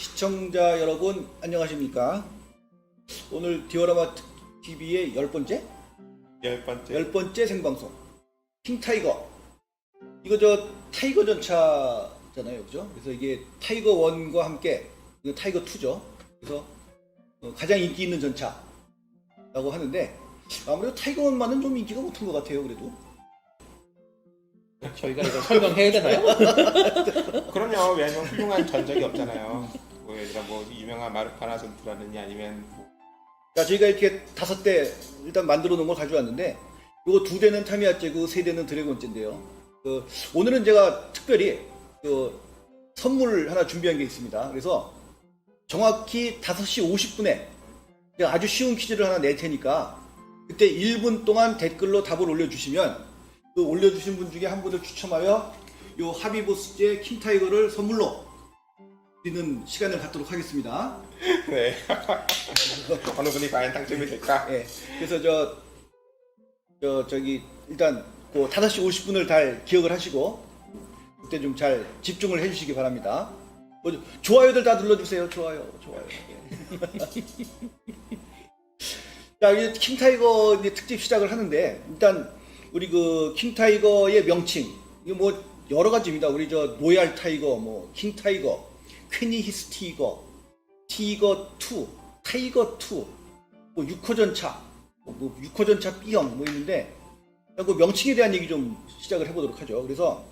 시청자 여러분 안녕하십니까? 오늘 디오라마 TV의 열 번째 생방송 킹타이거. 이거 저 타이거 전차잖아요, 그죠? 그래서 이게 타이거 1과 함께 이거 타이거 2죠. 그래서 가장 인기 있는 전차라고 하는데 아무래도 타이거 1만은 좀 인기가 못한 것 같아요, 그래도. 저희가 이거 설명해야 되나요? 그럼요. 왜냐면 훌륭한 전적이 없잖아요. 뭐 예를 들어 뭐 유명한 마르카나 전투라든지 아니면 자, 저희가 이렇게 5대 일단 만들어 놓은 걸 가져왔는데 요거 2대는 타미야제고 3대는 드래곤제인데요. 오늘은 제가 특별히 선물 하나 준비한 게 있습니다. 그래서 정확히 5시 50분에 제가 아주 쉬운 퀴즈를 하나 낼 테니까 그때 1분 동안 댓글로 답을 올려주시면 그 올려주신 분 중에 한 분을 추첨하여 요 하비보스제 킹타이거를 선물로 드리는 시간을 갖도록 하겠습니다. 네. 어느 분이 과연 당첨이 될까? 예. 그래서 저기 일단 그 5시 50분을 잘 기억을 하시고 그때 좀 잘 집중을 해주시기 바랍니다. 좋아요들 다 눌러주세요. 좋아요. 예. 자, 이제 킹타이거 이제 특집 시작을 하는데 일단 우리 그 킹타이거의 명칭 이거 뭐 여러 가지입니다. 우리 저 로얄 타이거, 뭐 킹타이거, 퀘니히스 티거, 티거 2, 타이거 2, 뭐 6호 전차, 뭐 6호 전차 B형 뭐 있는데 그 명칭에 대한 얘기 좀 시작을 해보도록 하죠. 그래서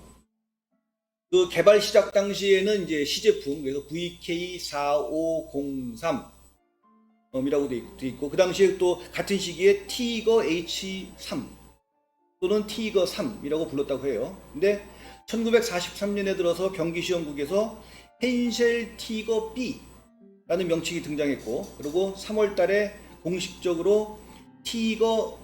그 개발 시작 당시에는 이제 시제품, 그래서 VK4503 이라고 돼 있고 그 당시에 또 같은 시기에 티거 H3 또는 티거 3이라고 불렀다고 해요. 근데 1943년에 들어서 경기시험국에서 헨셸 티거 B라는 명칭이 등장했고, 그리고 3월 달에 공식적으로 티거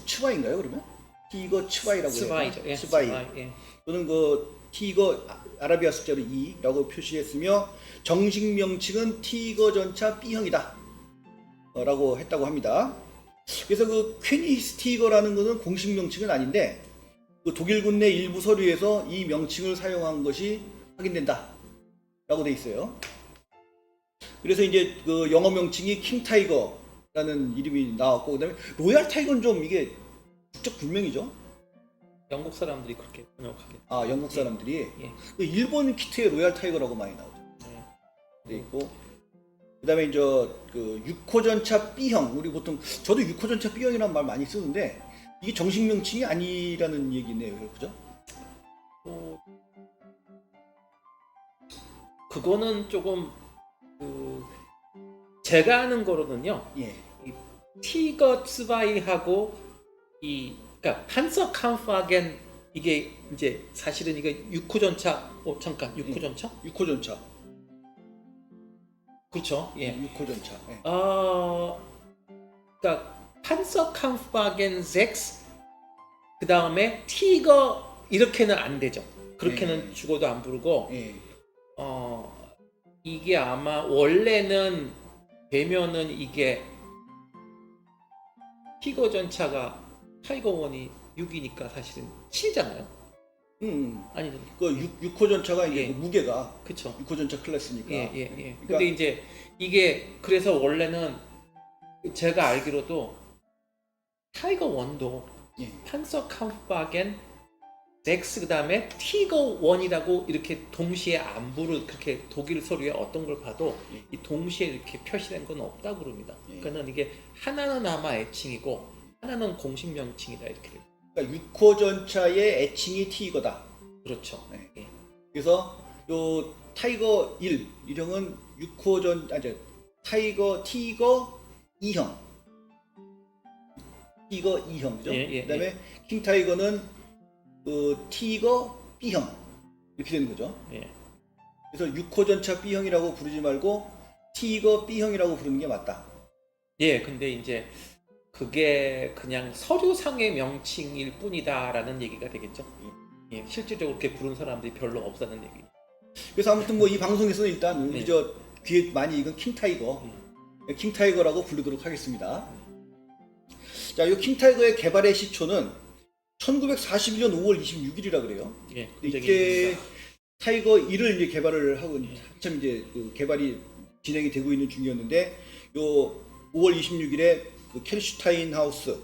츠바이인가요, 그러면? 티거 츠바이라고 해요. 스바이죠. 예, 츠바이. 예. 또는 그 티거 아라비아 숫자로 2라고 표시했으며 정식 명칭은 티거 전차 B형이다 라고 했다고 합니다. 그래서 그 퀘니히스 티거라는 것은 공식 명칭은 아닌데 그 독일군 내 일부 서류에서 이 명칭을 사용한 것이 확인된다 라고 돼 있어요. 그래서 이제 그 영어 명칭이 킹타이거라는 이름이 나왔고, 그 다음에 로얄 타이거는 좀 이게 국적 불명이죠. 영국 사람들이 그렇게 번역하게. 아, 영국 사람들이. 예. 그 일본 키트에 로얄 타이거라고 많이 나오죠. 네. 돼 있고, 그 다음에 이제 그 6호 전차 B형, 우리 보통 저도 6호 전차 B형이라는 말 많이 쓰는데 이게 정식 명칭이 아니라는 얘기네요, 그죠? 그거는 조금 제가 아는 거로는요. 예. 이 티거 스바이하고 그러니까 판서 캄파겐 이게 이제 사실은 이게 6호 전차. 잠깐 6호 전차? 6호 전차. 그렇죠. 예. 6호 전차. 예. 그러니까 판서 캄파겐 6 그 다음에 티거 이렇게는 안 되죠. 그렇게는 예. 죽어도 안 부르고 예. 이게 아마 원래는 되면은 이게 티거 전차가 타이거 1이 6이니까 사실은 7잖아요. 아니 그 6호 전차가 이제 예. 그 무게가 그쵸. 6호 전차 클래스니까. 예. 그러니까 근데 이제 이게 그래서 원래는 제가 알기로도 타이거 1도 예. 판서 캄파겐 6 그다음에 티거 1이라고 이렇게 동시에 안부를 그렇게 독일 서류에 어떤 걸 봐도 예. 이 동시에 이렇게 표시된 건 없다고 그럽니다. 예. 그러니까는 이게 하나는 아마 애칭이고 하나는 공식 명칭이다 이렇게 돼요. 그러니까 6호 전차의 애칭이 티거다. 그렇죠. 네. 예. 그래서 요 타이거 1 유형은 6호 티거 2형. 티거 2형, 그죠? 예. 그다음에 킹타이거는 그 티거 B형 이렇게 되는 거죠. 예. 그래서 6호 전차 B형이라고 부르지 말고 티거 B형이라고 부르는 게 맞다. 예, 근데 이제 그게 그냥 서류상의 명칭일 뿐이다라는 얘기가 되겠죠. 예, 실질적으로 그렇게 부른 사람들이 별로 없다는 얘기. 그래서 아무튼 뭐 이 방송에서는 일단 우리 네. 저 귀에 많이 익은 킹타이거라고 부르도록 하겠습니다. 자, 이 킹타이거의 개발의 시초는 1941년 5월 26일이라 그래요. 예, 이때 타이거 1을 이제 개발을 하고 한참 이제 그 개발이 진행이 되고 있는 중이었는데 요 5월 26일에 그 켈슈타인 하우스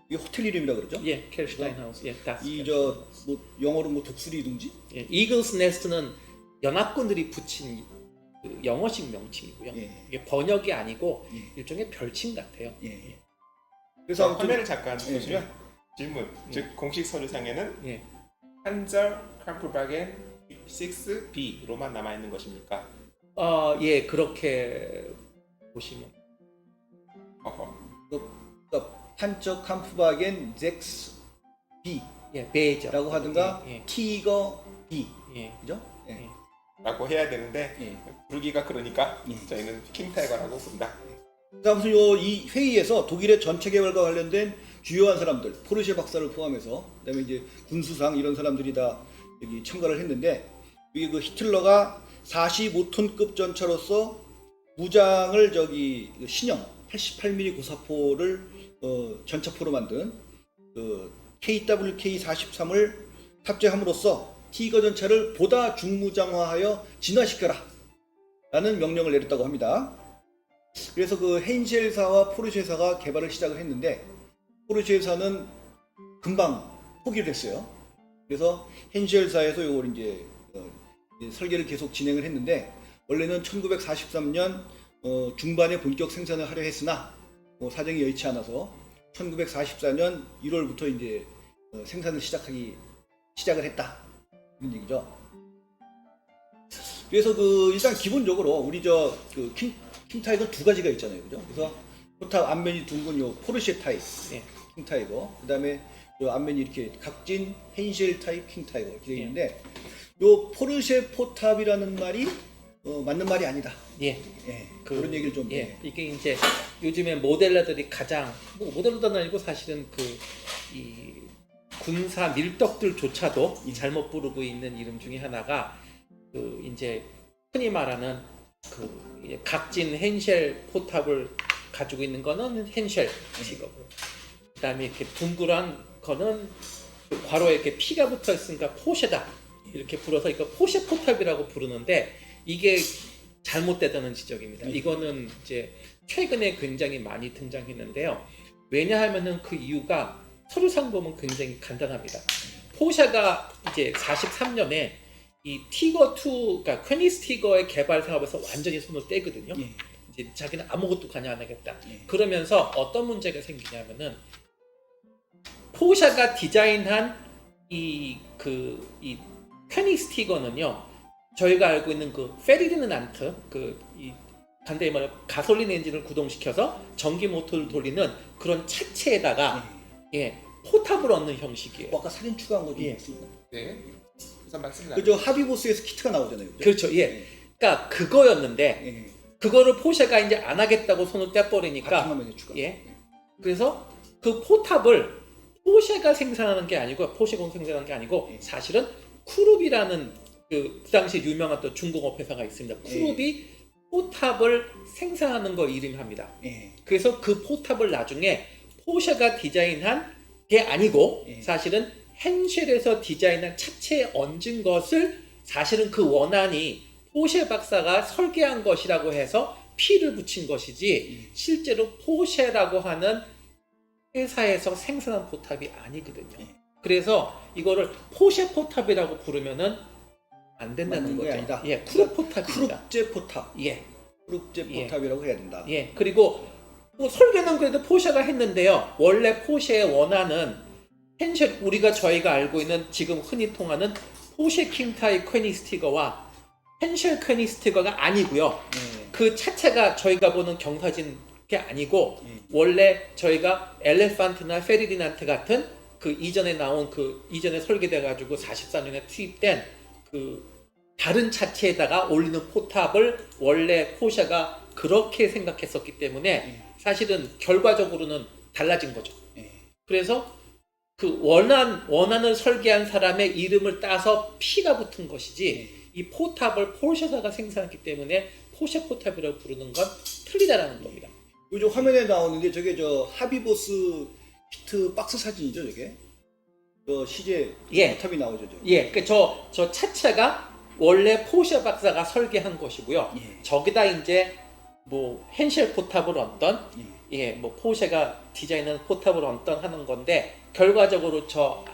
이게 호텔 이름이라 그러죠? 예, 켈슈타인 하우스. 예, 다. 이 저 뭐 영어로 뭐 독수리 둥지? 예, 이글스 네스트는 연합군들이 붙인 그 영어식 명칭이고요. 예. 이게 번역이 아니고 예. 일종의 별칭 같아요. 예. 그래서 아무튼 화면을 잠깐 예. 보시면 질문, 즉 공식 서류상에는 예. 한절 캄프바겐 6B로만 남아 있는 것입니까? 예, 그렇게 보시면. 어허. 그러니까 판처 캄프바겐 젝스 B라고 예, 베이죠. 하든가 예, 티거 B 예. 그죠? 예. 라고 해야 되는데 예. 부르기가 그러니까 예. 저희는 킹타이거라고 부른다. 아무튼 이 회의에서 독일의 전체 개발과 관련된 주요한 사람들, 포르쉐 박사를 포함해서 그다음에 이제 군수상 이런 사람들이 다 여기 참가를 했는데 이게 그 히틀러가 45톤급 전차로서 무장을 저기 신형 88mm 고사포를 전차포로 만든 그 KWK-43을 탑재함으로써 티거 전차를 보다 중무장화하여 진화시켜라 라는 명령을 내렸다고 합니다. 그래서 그 헨쉘사와 포르쉐사가 개발을 시작을 했는데 포르쉐사는 금방 포기를 했어요. 그래서 헨쉘사에서 이걸 이제 설계를 계속 진행을 했는데 원래는 1943년 중반에 본격 생산을 하려 했으나 사정이 여의치 않아서 1944년 1월부터 이제 생산을 시작을 했다 이런 얘기죠. 그래서 그 일단 기본적으로 우리 그 킹타이거 두 가지가 있잖아요, 그죠? 그래서 포탑 앞면이 둥근 요 포르쉐 타입 예. 킹타이거, 그다음에 요 앞면이 이렇게 각진 헨쉘 타입 킹타이거 이렇게 되어 있는데 요 포르쉐 포탑이라는 말이 맞는 말이 아니다. 예. 예, 그런 얘기를 좀. 예. 이게 이제 요즘에 모델러들이 가장 모델러도 아니고 사실은 이 군사 밀떡들조차도 잘못 부르고 있는 이름 중에 하나가 그 이제 흔히 말하는 그 이제 각진 헨쉘 포탑을 가지고 있는 거는 헨쉘 티거고, 그다음에 이렇게 둥그란 거는 그 괄호에 이렇게 피가 붙어 있으니까 포쉐다 이렇게 불어서 이거 포쉐 포탑이라고 부르는데 이게 잘못됐다는 지적입니다. 이거는 이제 최근에 굉장히 많이 등장했는데요. 왜냐하면은 그 이유가 서류상 보면 굉장히 간단합니다. 포쉐가 이제 43년에 이 티거2, 그러니까 퀘니스티거의 개발 사업에서 완전히 손을 떼거든요. 예. 이제 자기는 아무것도 관여 안 하겠다. 예. 그러면서 어떤 문제가 생기냐면은 포쉐가 디자인한 이 퀘니스티거는요, 저희가 알고 있는 그 페르디난트, 이 간단히 말해 가솔린 엔진을 구동시켜서 전기 모터를 돌리는 그런 차체에다가 예, 포탑을 얻는 형식이에요. 아까 사진 추가한 거좀 예. 있습니다. 네. 우선 말씀을 그저 하비보스에서 키트가 나오잖아요. 그죠? 그렇죠. 예. 그러니까 그거였는데 예. 그거를 포쉐가 이제 안 하겠다고 손을 떼버리니까 바탕화면에 추가. 예. 그래서 그 포탑을 포쉐가 생산하는 게 아니고 포쉐공 생산하는 게 아니고 예. 사실은 쿠룹이라는 그 당시 유명한 또 중공업 회사가 있습니다. 쿠룹이 포탑을 생산하는 거 이름을 합니다. 예. 그래서 그 포탑을 나중에 포쉐가 디자인한 게 아니고 예. 사실은 헨쉘에서 디자인한 차체에 얹은 것을 사실은 그 원안이 포쉐 박사가 설계한 것이라고 해서 P를 붙인 것이지 실제로 포쉐라고 하는 회사에서 생산한 포탑이 아니거든요. 그래서 이거를 포쉐 포탑이라고 부르면은 안 된다는 맞는 게 거죠. 아니다. 예, 쿠룹 포탑입니다. 쿠룹제 포탑. 예, 쿠룹제 예. 포탑이라고 해야 된다. 예. 그리고 뭐 설계는 그래도 포쉐가 했는데요. 원래 포쉐의 원안은 헨쉘, 저희가 알고 있는 지금 흔히 통하는 포쉐 킹타이 퀘니스티거와 헨쉘 퀘니스티거가 아니고요. 예. 그 차체가 저희가 보는 경사진 게 아니고 예. 원래 저희가 엘레판트나 페르디난트 같은 그 이전에 나온 이전에 설계돼 가지고 44년에 투입된 그 다른 차체에다가 올리는 포탑을 원래 포쉐가 그렇게 생각했었기 때문에 사실은 결과적으로는 달라진 거죠. 예. 그래서 그 원안을 설계한 사람의 이름을 따서 P가 붙은 것이지 이 포탑을 포르쉐사가 생산했기 때문에 포쉐 포탑이라고 부르는 건 틀리다라는 겁니다. 요즘 화면에 나오는데 저게 저 하비보스 키트 박스 사진이죠, 저게? 저 시제 예. 포탑이 나오죠, 저. 예, 그 저 차체가 원래 포르쉐 박사가 설계한 것이고요. 예. 저기다 이제 뭐 헨셸 포탑을 얹던 예. 예, 뭐 포르쉐가 디자인한 포탑을 얹던 하는 건데 결과적으로 저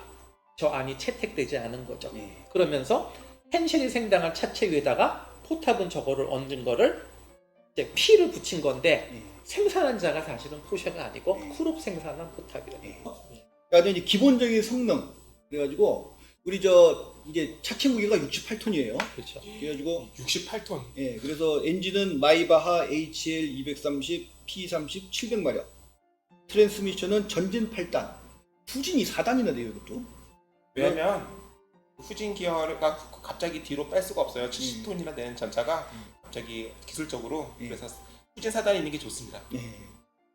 안이 채택되지 않은 거죠. 예. 그러면서 헨셸이 생당한 차체 위에다가 포탑은 저거를 얹은 거를 이제 P를 붙인 건데 예. 생산한 자가 사실은 포르쉐가 아니고 예. 쿠룹 생산한 포탑이에요. 예. 그러니까 이제 기본적인 성능 그래가지고 우리 이제 차체 무게가 68톤이에요. 그렇죠. 그래가지고 68톤. 예, 그래서 엔진은 마이바하 HL 230, P30, 700마력. 트랜스미션은 전진 8단. 후진이 4단이나 돼요, 이것도. 왜냐면 후진 기어를 갑자기 뒤로 뺄 수가 없어요. 70톤이나 되는 전차가 갑자기 기술적으로 그래서 후진 사단이 있는 게 좋습니다. 예.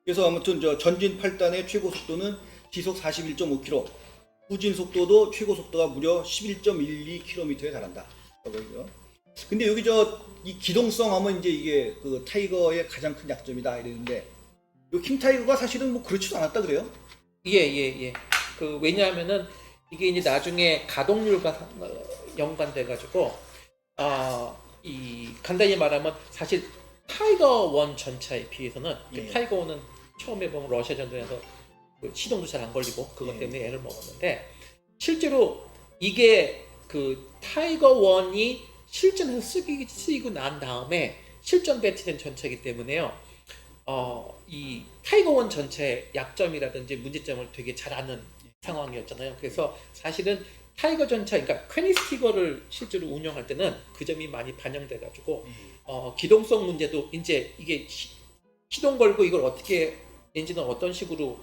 그래서 아무튼 전진 8단의 최고 속도는 시속 41.5km. 후진 속도도 최고 속도가 무려 11.12km에 달한다. 그거고요. 근데 여기 이 기동성 하면 이제 이게 그 타이거의 가장 큰 약점이다 이랬는데 이 킹 타이거가 사실은 뭐 그렇지도 않았다 그래요? 예. 그 왜냐하면은 이게 이제 나중에 가동률과 연관돼 가지고 이 간단히 말하면 사실 타이거 1 전차에 비해서는 예. 타이거 1은 처음에 보면 러시아 전쟁에서 그 시동도 잘 안 걸리고 그것 때문에 애를 먹었는데 실제로 이게 그 타이거 1이 실전에서 쓰이고 난 다음에 실전 배치된 전차이기 때문에요. 이 타이거 1 전체의 약점이라든지 문제점을 되게 잘 아는 상황이었잖아요. 그래서 사실은 타이거 전차, 그러니까 퀘니스티거를 실제로 운영할 때는 그 점이 많이 반영돼 가지고 기동성 문제도 이제 이게 시동 걸고 이걸 어떻게 엔진은 어떤 식으로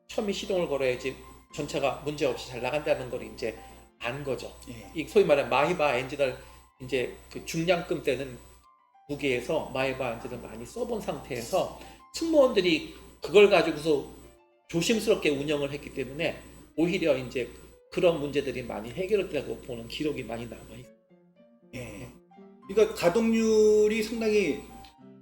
처음에 시동을 걸어야지 전차가 문제 없이 잘 나간다는 걸 이제 안 거죠. 예. 이 소위 말하는 마히바 엔진을 이제 그 중량급 되는 무게에서 마히바 엔진을 많이 써본 상태에서 승무원들이 그걸 가지고서 조심스럽게 운영을 했기 때문에 오히려 이제 그런 문제들이 많이 해결됐다고 보는 기록이 많이 남아있어요. 예. 그러니까 가동률이 상당히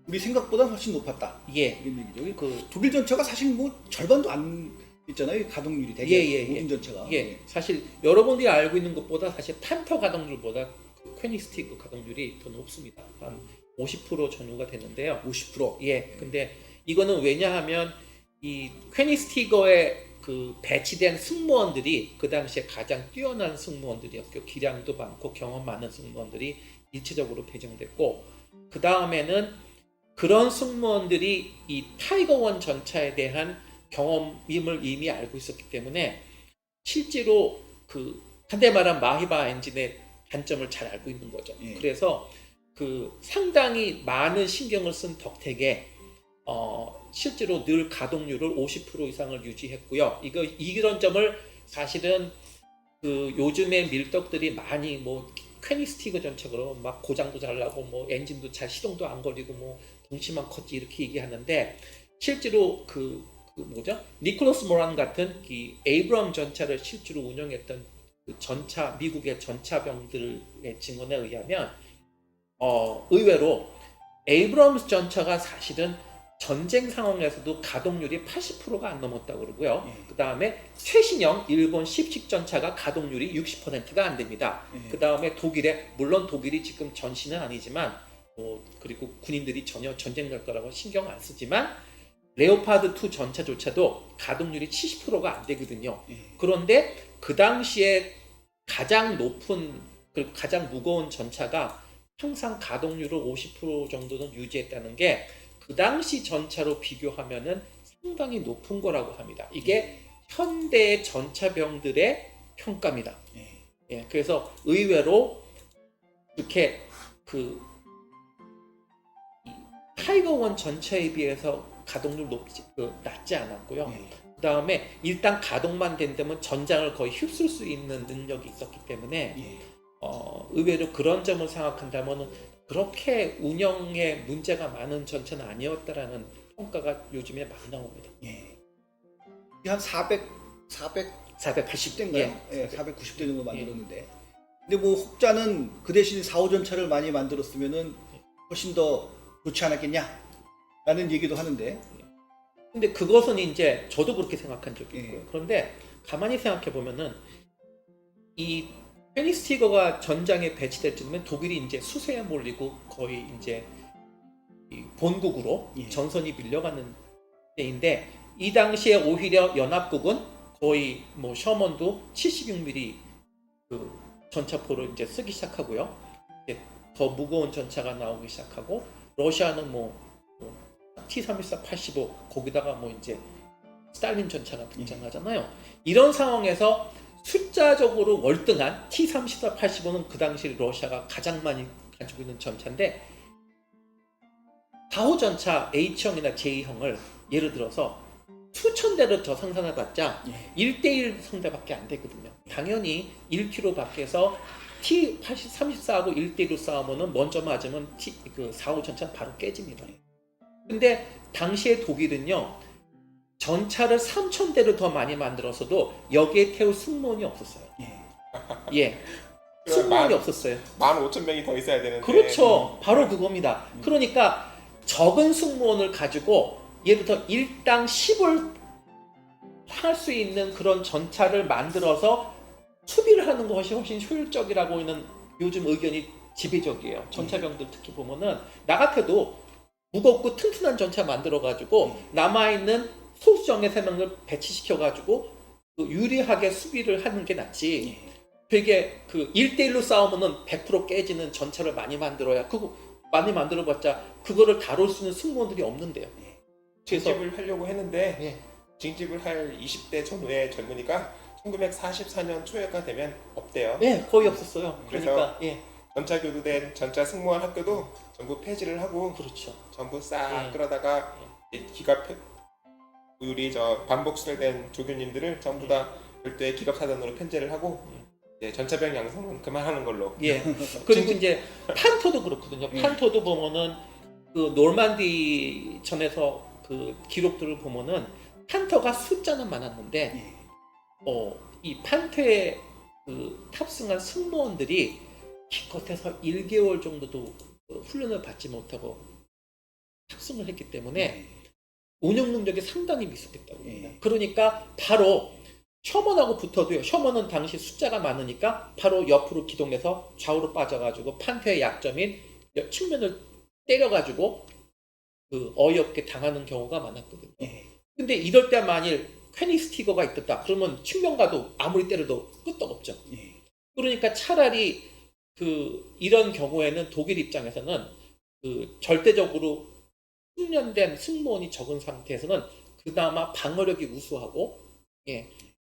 우리 생각보다 훨씬 높았다. 예. 이런 얘기죠. 그 독일 전차가 사실 뭐 절반도 안 있잖아요. 가동률이 되게 예. 모든 전차가. 예. 사실 여러분들이 알고 있는 것보다 사실 판터 가동률보다 그 퀘니스티그 가동률이 더 높습니다. 한 50% 전후가 되는데요. 50%. 예. 근데 이거는 왜냐하면 이 퀘니스티거에 그 배치된 승무원들이 그 당시에 가장 뛰어난 승무원들이었고 기량도 많고 경험 많은 승무원들이 일체적으로 배정됐고 그 다음에는 그런 승무원들이 이 타이거 1 전차에 대한 경험임을 이미 알고 있었기 때문에 실제로 그 한대 말한 마히바 엔진의 단점을 잘 알고 있는 거죠. 예. 그래서 그 상당히 많은 신경을 쓴 덕택에 실제로 늘 가동률을 50% 이상을 유지했고요. 이런 점을 사실은 그 요즘에 밀떡들이 많이 뭐 퀘니스티그 전체로 막 고장도 잘 나고 뭐 엔진도 잘 시동도 안 걸리고 뭐 덩치만 컸지 이렇게 얘기하는데 실제로 그 뭐죠? 니콜러스 모란 같은 이 에이브럼 전차를 실제로 운영했던 그 전차 미국의 전차병들의 증언에 의하면 의외로 에이브럼스 전차가 사실은 전쟁 상황에서도 가동률이 80%가 안 넘었다고 그러고요. 예. 그 다음에 최신형 일본 10식 전차가 가동률이 60%가 안 됩니다. 예. 그 다음에 물론 독일이 지금 전시는 아니지만 그리고 군인들이 전혀 전쟁 갈 거라고 신경 안 쓰지만 레오파드 2 전차조차도 가동률이 70%가 안 되거든요. 예. 그런데 그 당시에 가장 높은 그리고 가장 무거운 전차가 항상 가동률을 50% 정도는 유지했다는 게 그 당시 전차로 비교하면은 상당히 높은 거라고 합니다. 이게 현대의 전차병들의 평가입니다. 예. 예, 그래서 의외로 이렇게 타이거 1 전차에 비해서 가동률 낮지 않았고요. 예. 그 다음에 일단 가동만 된다면 전장을 거의 휩쓸 수 있는 능력이 있었기 때문에 예. 의외로 그런 점을 생각한다면 그렇게 운영에 문제가 많은 전차는 아니었다라는 평가가 요즘에 많이 나옵니다. 예. 한 480대인가요? 예. 490대 정도 만들었는데. 근데 뭐 혹자는 그 대신 4, 5전차를 많이 만들었으면은 훨씬 더 좋지 않았겠냐? 라는 얘기도 하는데. 근데 그것은 이제 저도 그렇게 생각한 적이 있고요. 예. 그런데 가만히 생각해 보면은 이 페니스티거가 전장에 배치될 쯤면 독일이 이제 수세에 몰리고 거의 이제 이 본국으로 예. 전선이 밀려가는 때인데 이 당시에 오히려 연합국은 거의 뭐 셔먼도 76mm 그 전차포를 이제 쓰기 시작하고요. 이제 더 무거운 전차가 나오기 시작하고 러시아는 뭐 T-34 85 거기다가 뭐 이제 스탈린 전차가 등장하잖아요. 이런 상황에서 숫자적으로 월등한 T-34 85는 그 당시 러시아가 가장 많이 가지고 있는 전차인데 4호 전차 H형이나 J형을 예를 들어서 수천 대를 더 생산해봤자 예. 1대1 상대밖에 안 되거든요. 당연히 1km 밖에서 T-34하고 1대1로 싸우면은 먼저 맞으면 그 4호 전차는 바로 깨집니다. 근데 당시에 독일은요 전차를 3,000대를 더 많이 만들었어도 여기에 태울 승무원이 없었어요. 예, 승무원이 없었어요. 15,000명이 더 있어야 되는데. 그렇죠. 바로 그겁니다. 그러니까 적은 승무원을 가지고 예를 들어 일당 10을 할 수 있는 그런 전차를 만들어서 수비를 하는 것이 훨씬 효율적이라고 하는 요즘 의견이 지배적이에요. 전차병들 특히 보면은 나 같아도 무겁고 튼튼한 전차 만들어 가지고 남아있는 소수정예 세명을 배치시켜 가지고 유리하게 수비를 하는 게 낫지. 되게 그 1대1로 싸우면은 100% 깨지는 전차를 많이 만들어야 그거 많이 만들어봤자 그거를 다룰 수 있는 승무원들이 없는데요. 그래서 징집을 하려고 했는데 예. 징집을 할 20대 전후의 젊은이가 1944년 초에가 되면 없대요. 예, 거의 없었어요. 그래서 그러니까 예, 전차 교두된 전차 승무원 학교도 전부 폐지를 하고 그렇죠. 전부 싹 예. 끌어다가 우리 저 반복 수련된 조교님들을 전부 다 별도의 기갑 사단으로 편제를 하고 이제 전차병 양성은 그만하는 걸로. 예. 그리고 이제 판토도 그렇거든요. 판토도 보면은 그 노르만디 전에서 그 기록들을 보면은 판터가 숫자는 많았는데 이 판토에 그 탑승한 승무원들이 기껏해서 1개월 정도도 훈련을 받지 못하고 탑승을 했기 때문에 운영 능력이 상당히 미숙했다고 합니다. 그러니까 바로 셔먼하고 붙어도요. 셔먼은 당시 숫자가 많으니까 바로 옆으로 기동해서 좌우로 빠져가지고 판토의 약점인 측면을 때려가지고 그 어이없게 당하는 경우가 많았거든요. 근데 이럴 때 만일 퀘니스티거가 있었다. 그러면 측면 가도 아무리 때려도 끄떡없죠. 그러니까 차라리 그 이런 경우에는 독일 입장에서는 그 절대적으로 숙련된 승무원이 적은 상태에서는 그나마 방어력이 우수하고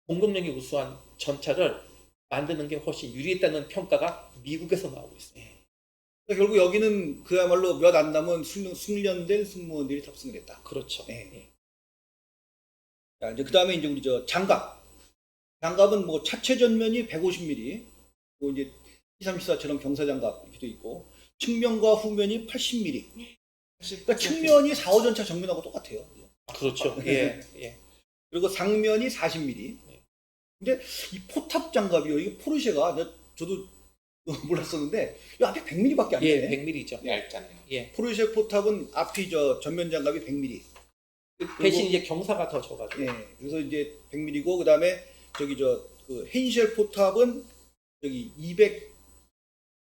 공격력이 우수한 전차를 만드는 게 훨씬 유리했다는 평가가 미국에서 나오고 있어요. 그러니까 결국 여기는 그야말로 몇 안 남은 숙련된 승무원들이 탑승을 했다. 그렇죠. 자, 이제 그 다음에 이제 우리 저 장갑. 장갑은 뭐 차체 전면이 150mm, 뭐 이제 T-34처럼 경사장갑 이렇게 돼 있고, 측면과 후면이 80mm. 그러니까 측면이 4호 전차 정면하고 똑같아요. 그렇죠. 예. 그리고 상면이 40mm. 근데 이 포탑 장갑이요. 이게 포르쉐가 저도 몰랐었는데 이 앞에 100mm밖에 안 예, 돼. 100mm죠. 얇잖아요. 예. 포르쉐 포탑은 앞이 저 전면 장갑이 100mm. 대신 이제 경사가 더 져가지고. 그래서 이제 100mm고 그다음에 저기 그 헨쉘 포탑은 저기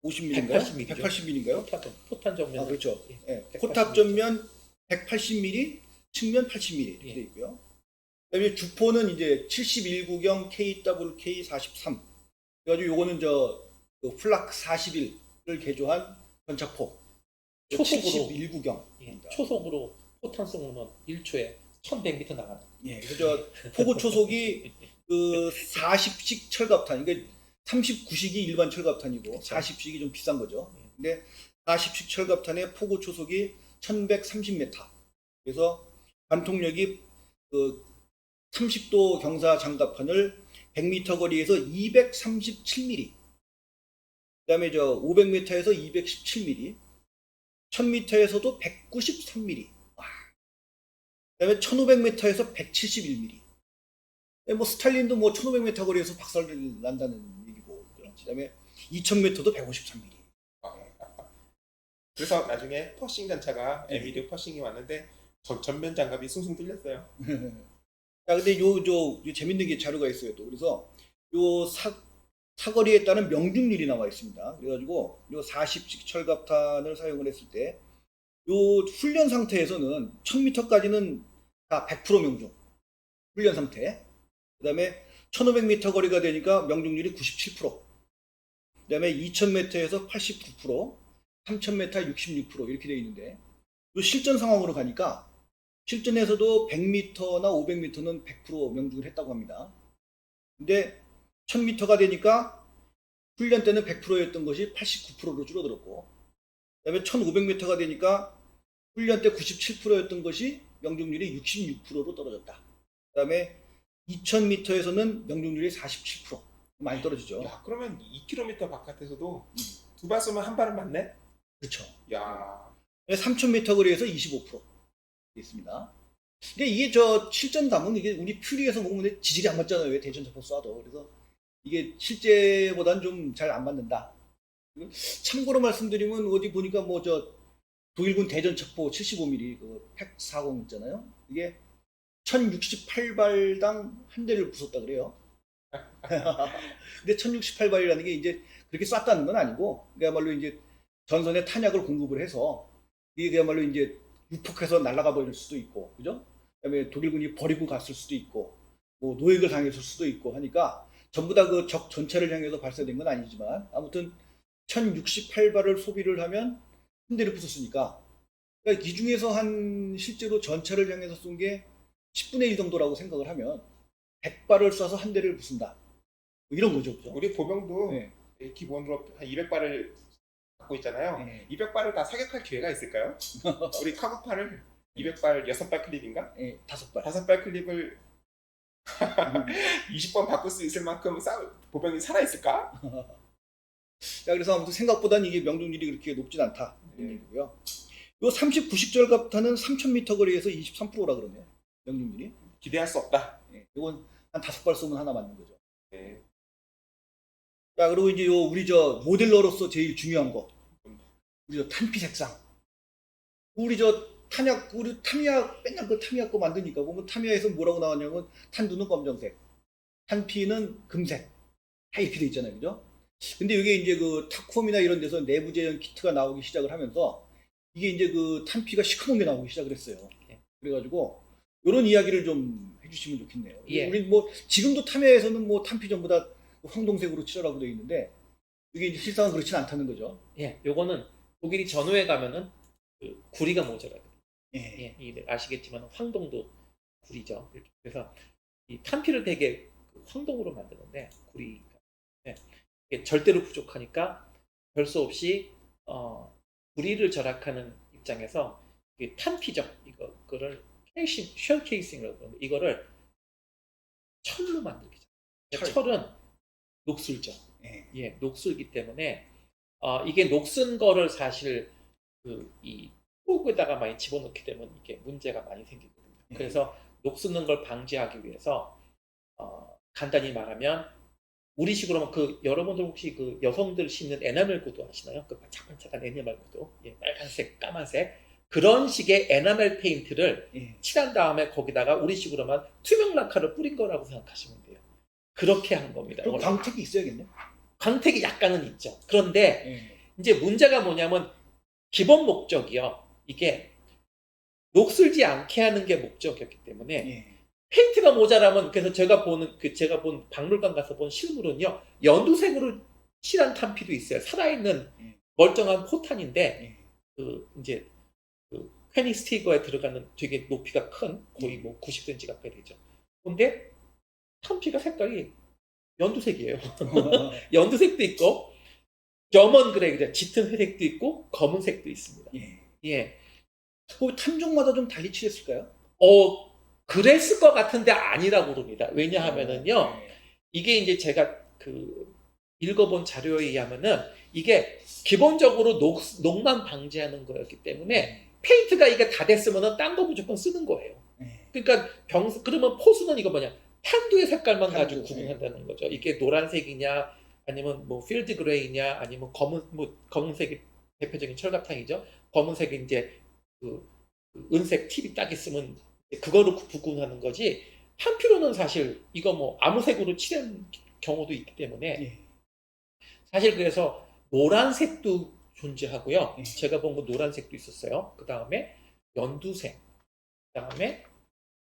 250mm인가요? 180mm 죠. 180mm인가요? 포탄 정면. 아, 그렇죠. 예. 포탑 전면 180mm, 측면 80mm 이렇게 돼 있고요. 그다음에 주포는 이제 71구경 KWK43. 그래가지고 요거는 그 플락 41을 개조한 전차포. 초속으로 71구경. 초속으로 포탄 쏘면 1초에 1100m 나가는. 그래서 포구 초속이 그 40식 철갑탄. 그러니까 39식이 일반 철갑탄이고 40식이 좀 비싼 거죠. 근데 40식 철갑탄의 포구 초속이 1130m. 그래서 관통력이 그 30도 경사 장갑판을 100m 거리에서 237mm. 그다음에 500m에서 217mm. 1000m에서도 193mm. 그다음에 1500m에서 171mm. 뭐 스탈린도 뭐 1500m 거리에서 박살 난다는 얘기고. 그다음에 2000m도 153mm. 그래서 나중에 퍼싱 전차가 에미리 퍼싱이 왔는데 전면 장갑이 숭숭 뚫렸어요. 자, 근데 요 재밌는 게 자료가 있어요. 또 그래서 사거리에 따른 명중률이 나와 있습니다. 그래가지고 요 40식 철갑탄을 사용을 했을 때 요 훈련 상태에서는 1000m까지는 다 100% 명중. 훈련 상태. 그다음에 1500m 거리가 되니까 명중률이 97%. 그다음에 2000m에서 89%, 3000m 66% 이렇게 되어 있는데 요 실전 상황으로 가니까 실전에서도 100m나 500m는 100% 명중을 했다고 합니다. 근데 1000m가 되니까 훈련 때는 100%였던 것이 89%로 줄어들었고, 그다음에 1500m가 되니까 훈련 때 97%였던 것이 명중률이 66%로 떨어졌다. 그다음에 2000m에서는 명중률이 47%. 많이 떨어지죠. 야, 그러면 2km 바깥에서도 두 발 쏘면 한 발은 맞네? 그렇죠. 야, 3000m 거리에서 25% 있습니다. 근데 이게 저 실전 감은 이게 우리 퓨리에서 보면 지질이 안 맞잖아요. 왜 대전 자포 쏴도. 그래서 이게 실제보다는 좀 잘 안 맞는다. 참고로 말씀드리면 어디 보니까 뭐 저 독일군 대전 첩포 75mm 그 팩40 있잖아요. 이게 1068발당 한 대를 부쉈다 그래요. 근데 1068발이라는 게 이제 그렇게 쐈다는 건 아니고 그야말로 이제 전선에 탄약을 공급을 해서 이게 그야말로 이제 유폭해서 날아가 버릴 수도 있고, 그죠? 그다음에 독일군이 버리고 갔을 수도 있고, 뭐 노획을 당했을 수도 있고 하니까 전부 다 그 적 전체를 향해서 발사된 건 아니지만 아무튼 1068발을 소비를 하면 한 대를 부쉈으니까, 그러니까 이 중에서 한 실제로 전차를 향해서 쏜 게 10분의 1 정도라고 생각을 하면 100발을 쏴서 한 대를 부순다. 뭐 이런 거죠, 그죠? 우리 보병도 네. 기본으로 한 200발을 갖고 있잖아요. 네. 200발을 다 사격할 기회가 있을까요? 우리 카구팔을 200발 6발 클립인가? 네, 5발. 5발 클립을 20번 바꿀 수 있을 만큼 보병이 살아있을까? 자, 그래서 아무튼 생각보다는 이게 명중률이 그렇게 높진 않다. 이런 얘기고요. 요 39식절 갑탄은 3000m 거리에서 23%라 그러네요. 명중률이. 기대할 수 없다. 네, 이건 한 5발 쏘면 하나 맞는 거죠. 네. 자, 그리고 이제 요 우리 저 모델러로서 제일 중요한 거. 우리 저 탄피 색상. 우리 저 탄약, 우리 타미야, 맨날 그 타미야 거 만드니까 보면 타미야에서 뭐라고 나왔냐면 탄두는 검정색, 탄피는 금색. 다 이렇게 돼 있잖아요. 그죠? 근데 이게 이제 그 타콤이나 이런 데서 내부 제형 키트가 나오기 시작을 하면서 이게 이제 그 탄피가 시커멓게 나오기 시작을 했어요. 그래가지고 이런 이야기를 좀 해주시면 좋겠네요. 예. 우리 뭐 지금도 타미야에서는 뭐 탄피 전부 다 황동색으로 칠하라고 되어 있는데 이게 이제 실상은 그렇지는 않다는 거죠. 예, 요거는 독일이 전후에 가면은 그 구리가 모자라요. 예. 예, 아시겠지만 황동도 구리죠. 그래서 이 탄피를 되게 그 황동으로 만드는데 구리가 이게 절대로 부족하니까 별 수 없이 구리를 절약하는 입장에서 이 탄피죠. 이거를 쉘 케이싱이라고 그러는데 이거를 철로 만들기 죠. 철은 녹슬죠. 예, 녹슬기 때문에 이게 녹슨 거를 사실 이 폭에다가 많이 집어넣게 되면 이게 문제가 많이 생기거든요. 그래서 녹슬는 걸 방지하기 위해서 간단히 말하면 우리식으로 하면 여러분들 혹시 그 여성들 신는 에나멜 구두 아시나요? 그 반짝반짝한 에나멜 구두, 예, 빨간색, 까만색 그런 식의 에나멜 페인트를 칠한 다음에 거기다가 우리식으로 하면 투명 라카를 뿌린 거라고 생각하시면 돼요. 그렇게 한 겁니다. 그럼 광택이 있어야겠네. 광택이 약간은 있죠. 그런데 이제 문제가 뭐냐면 기본 목적이요. 이게 녹슬지 않게 하는 게 목적이었기 때문에 페인트가 모자라면 그래서 제가 본 박물관 가서 본 실물은요 연두색으로 칠한 탄피도 있어요. 살아있는 멀쩡한 포탄인데 이제 퀘니 스티거에 들어가는 되게 높이가 큰 거의 뭐 90cm 가까이 되죠. 근데 탄피가 색깔이 연두색이에요. 연두색도 있고 점원 그레이 짙은 회색도 있고 검은색도 있습니다. 예. 탐종마다 좀 달리 칠했을까요? 그랬을 것 같은데 아니라고 그럽니다. 왜냐하면은요, 이게 이제 제가 읽어본 자료에 의하면은 이게 기본적으로 녹만 방지하는 거였기 때문에 페인트가 이게 다 됐으면은 딴 거 무조건 쓰는 거예요. 그러니까 그러면 포수는 이거 뭐냐? 탄두의 색깔만 가지고 구분한다는 거죠. 이게 노란색이냐, 아니면 뭐 필드 그레이냐, 아니면 검은색이 대표적인 철갑탕이죠. 검은색이 이제 은색 팁이 딱 있으면 그거로 구분하는 거지. 탄피로는 사실 이거 뭐 아무 색으로 칠한 경우도 있기 때문에 사실 그래서 노란색도 존재하고요. 예. 제가 본 거 노란색도 있었어요. 그 다음에 연두색, 그 다음에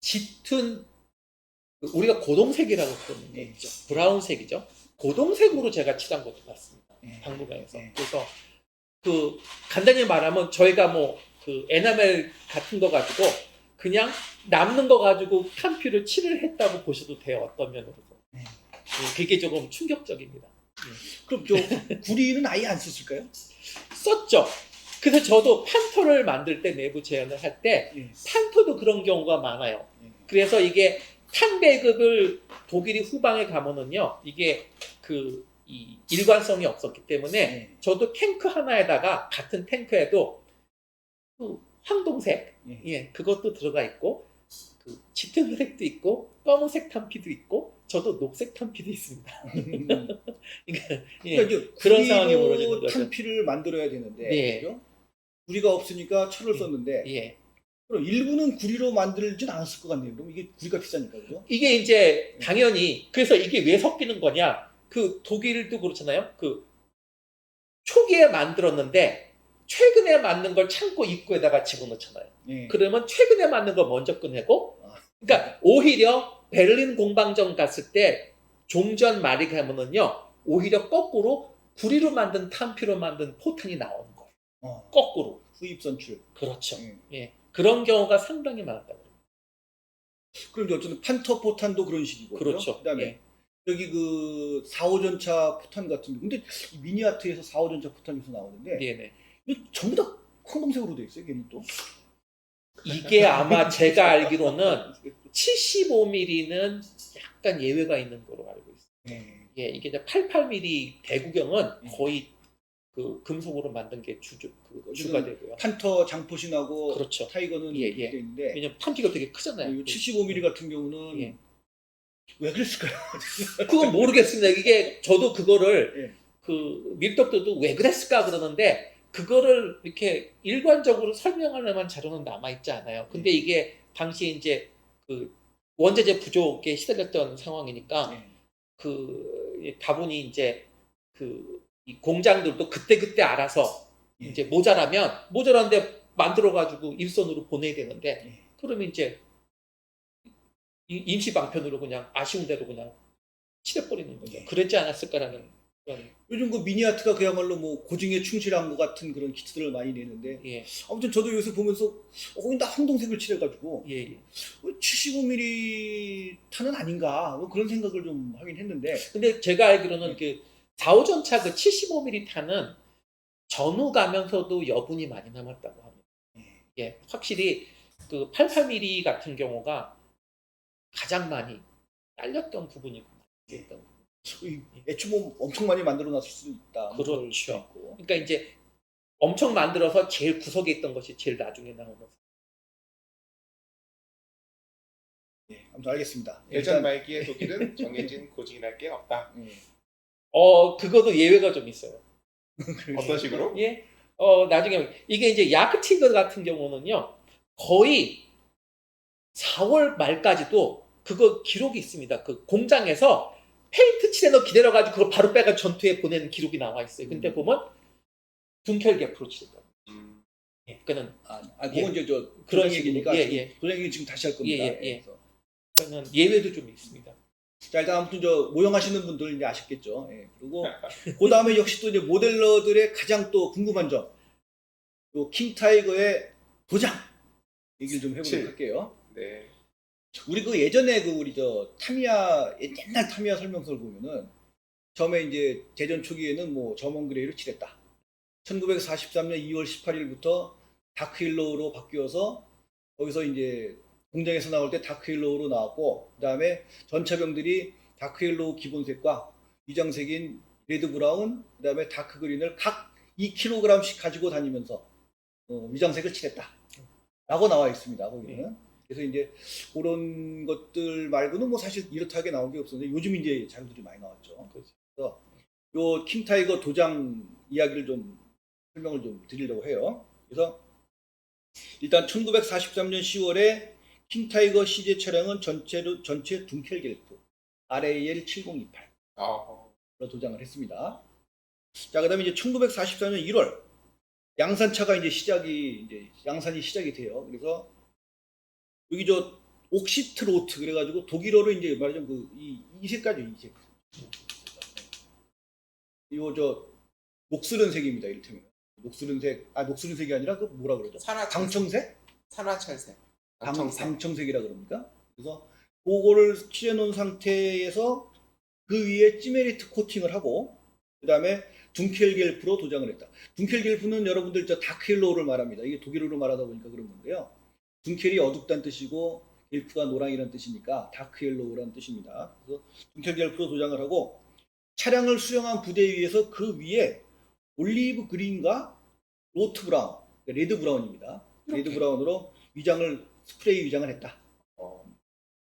짙은 우리가 고동색이라고 그러는 거 예. 있죠. 브라운색이죠. 고동색으로 제가 칠한 것도 봤습니다. 예. 당분간에서. 예. 그래서 그 간단히 말하면 저희가 뭐 그 에나멜 같은 거 가지고 그냥 남는 거 가지고 탄피를 칠을 했다고 보셔도 돼요. 어떤 면으로도. 네. 그게 조금 충격적입니다. 그럼 저 구리는 아예 안 썼을까요? 썼죠. 그래서 저도 판터를 만들 때 내부 재현을 할 때 예. 판터도 그런 경우가 많아요. 예. 그래서 이게 탄 배급을 독일이 후방에 가면은요, 이게 이 일관성이 없었기 때문에 예. 저도 탱크 하나에다가 같은 탱크에도 그 황동색, 예. 예, 그것도 들어가 있고 그 짙은 회색도 있고 검은색 탄피도 있고 저도 녹색 탄피도 있습니다. 그러니까, 예, 그러니까 이제 그런 상황이 구리로 벌어지는 거죠. 탄피를 만들어야 되는데 네. 그죠? 구리가 없으니까 철을 썼는데 예. 그럼 일부는 구리로 만들진 않았을 것 같네요. 그럼 이게 구리가 비싸니까 그죠? 이게 이제 당연히 그래서 이게 왜 섞이는 거냐? 그 독일도 그렇잖아요. 그 초기에 만들었는데 최근에 만든 걸 창고 입구에다가 집어넣잖아요. 예. 그러면 최근에 만든 걸 먼저 꺼내고, 아. 그러니까 오히려 베를린 공방전 갔을 때 종전 말이 가면은요, 오히려 거꾸로 구리로 만든 탄피로 만든 포탄이 나오는 거예요. 거꾸로. 후입 선출. 그렇죠. 예. 예. 그런 경우가 상당히 많았다고. 그럼 이제 어쨌든 판터 포탄도 그런 식이고. 그렇죠. 그다음에 예. 여기 그 4호전차 포탄 같은 근데 이 미니아트에서 4호전차 포탄에서 나오는데 네네. 이게 전부 다 황동색으로 돼 있어요. 걔는 또. 이게 아마 제가 알기로는 75mm는 약간 예외가 있는 거로 알고 있어요. 예. 예, 이게 이제 88mm 대구경은 예. 거의 그 금속으로 만든 게 주가 되고요. 판터 장포신하고 그렇죠. 타이거는 예, 예. 이렇게 돼 있는데 왜냐면 판피가 되게 크잖아요. 75mm 같은 경우는 예. 왜 그랬을까요? 그건 모르겠습니다. 이게 저도 그거를 예. 그 밀떡들도 왜 그랬을까 그러는데 그거를 이렇게 일관적으로 설명하려면 자료는 남아 있지 않아요. 근데 이게 당시 이제 그 원자재 부족에 시달렸던 상황이니까 예. 그 다분히 이제 이 공장들도 그때 알아서 예. 이제 모자란데 만들어 가지고 일선으로 보내야 되는데 예. 그러면 이제 임시 방편으로 그냥 아쉬운 대로 그냥 칠해버리는 거죠. 예. 그랬지 않았을까라는 그런. 요즘 그 미니아트가 그야말로 뭐 고증에 충실한 것 같은 그런 키트들을 많이 내는데 예, 아무튼 저도 요새 보면서 거긴 다 황동색을 칠해가지고 예. 75mm 탄은 아닌가 뭐 그런 생각을 좀 하긴 했는데 근데 제가 알기로는 그 4호전차 그 75mm 탄은 전후 가면서도 여분이 많이 남았다고 합니다. 예, 확실히 그 88mm 같은 경우가 가장 많이 딸렸던 부분이 있던. 애초 뭐 엄청 많이 만들어 놨을 수도 있다. 뭐 그럴 그렇죠. 수도 있고. 그러니까 이제 엄청 만들어서 제일 구석에 있던 것이 제일 나중에 나오는. 예, 아무튼 알겠습니다. 예전 말기에 독일은 정해진 고증이랄 게 없다. 그것도 예외가 좀 있어요. 어떤 식으로? 예, 나중에 이게 이제 야크티그 같은 경우는요 거의 4월 말까지도 그거 기록이 있습니다. 그 공장에서 페인트 칠해서 기다려가지고 그걸 바로 빼가 전투에 보내는 기록이 나와 있어요. 근데 보면 둔켈게프로 칠했다. 예, 그거는 그건 이제 저 그런 도장 얘기니까 식으로, 도장 얘기 지금 다시 할 겁니다. 예. 그래서. 그거는 예외도 좀 있습니다. 자 일단 아무튼 저 모형하시는 분들 이제 아셨겠죠. 예. 그리고 그 다음에 역시 또 이제 모델러들의 가장 또 궁금한 점, 요 킹타이거의 도장 얘기를 좀 해보도록 칠. 할게요. 네. 우리 그 예전에 그 우리 저 타미야 옛날 타미야 설명서를 보면은 처음에 이제 제전 초기에는 뭐 점원 그레이로 칠했다. 1943년 2월 18일부터 다크옐로우로 바뀌어서 거기서 이제 공장에서 나올 때 다크옐로우로 나왔고 그다음에 전차병들이 다크옐로우 기본색과 위장색인 레드 브라운 그다음에 다크 그린을 각 2kg씩 가지고 다니면서 위장색을 칠했다. 라고 나와 있습니다. 거기는. 그래서 이제 그런 것들 말고는 뭐 사실 이렇다하게 나온 게 없었는데 요즘 이제 자료들이 많이 나왔죠. 그래서 요 킹타이거 도장 이야기를 좀 설명을 좀 드리려고 해요. 그래서 일단 1943년 10월에 킹타이거 CJ 차량은 전체 둔켈게르프 RAL 7028로 도장을 했습니다. 자, 그다음에 이제 1944년 1월 양산차가 이제 양산이 시작이 돼요. 그래서 여기 저 옥시트로트 그래가지고 독일어로 이제 말하자면 이 색깔이죠, 이 색. 이거 저 녹슬은 색입니다, 이를테면. 녹슬은 색, 녹슬은 색이 아니라 그 뭐라 그러죠? 강청색? 산화철색. 강청색이라 그럽니까? 그래서 그거를 칠해놓은 상태에서 그 위에 찌메리트 코팅을 하고 그 다음에 둔켈겔프로 도장을 했다. 둔켈겔프는 여러분들 저 다크옐로우를 말합니다. 이게 독일어로 말하다 보니까 그런 건데요. 둔켈이 어둡다는 뜻이고 겔프가 노랑이라는 뜻이니까 다크옐로우라는 뜻입니다. 그래서 둔켈겔프로 도장을 하고 차량을 수령한 부대 위에서 그 위에 올리브 그린과 로트 브라운, 레드 브라운입니다. 레드 브라운으로 위장을 스프레이 위장을 했다.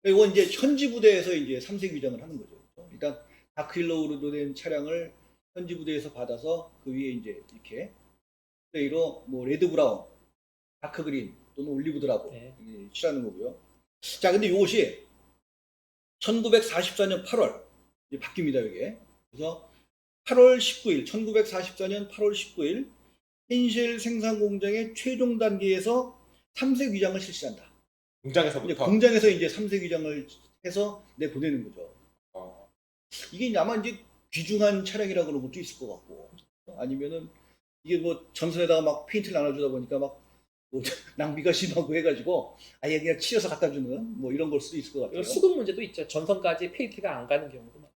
이건 이제 현지 부대에서 이제 삼색 위장을 하는 거죠. 일단 다크옐로우로 된 차량을 현지 부대에서 받아서 그 위에 이제 이렇게 스프레이로 뭐 레드 브라운, 다크 그린 또는 올리브 드라고 칠하는 거고요. 자, 근데 이것이 1944년 8월 이제 바뀝니다, 이게. 그래서 8월 19일, 1944년 8월 19일 헨쉘 생산 공장의 최종 단계에서 삼색 위장을 실시한다. 공장에서부터. 공장에서 이제 삼색 위장을 해서 내보내는 거죠. 이게 아마 이제 귀중한 차량이라 그런 것도 있을 것 같고, 아니면은 이게 뭐 전선에다가 막 페인트를 나눠주다 보니까 막 뭐 낭비가 심하고 해가지고 아예 그냥 칠해서 갖다 주는 뭐 이런 걸 수도 있을 것 같아요. 수급 문제도 있죠. 전선까지 페인트가 안 가는 경우도 많아요.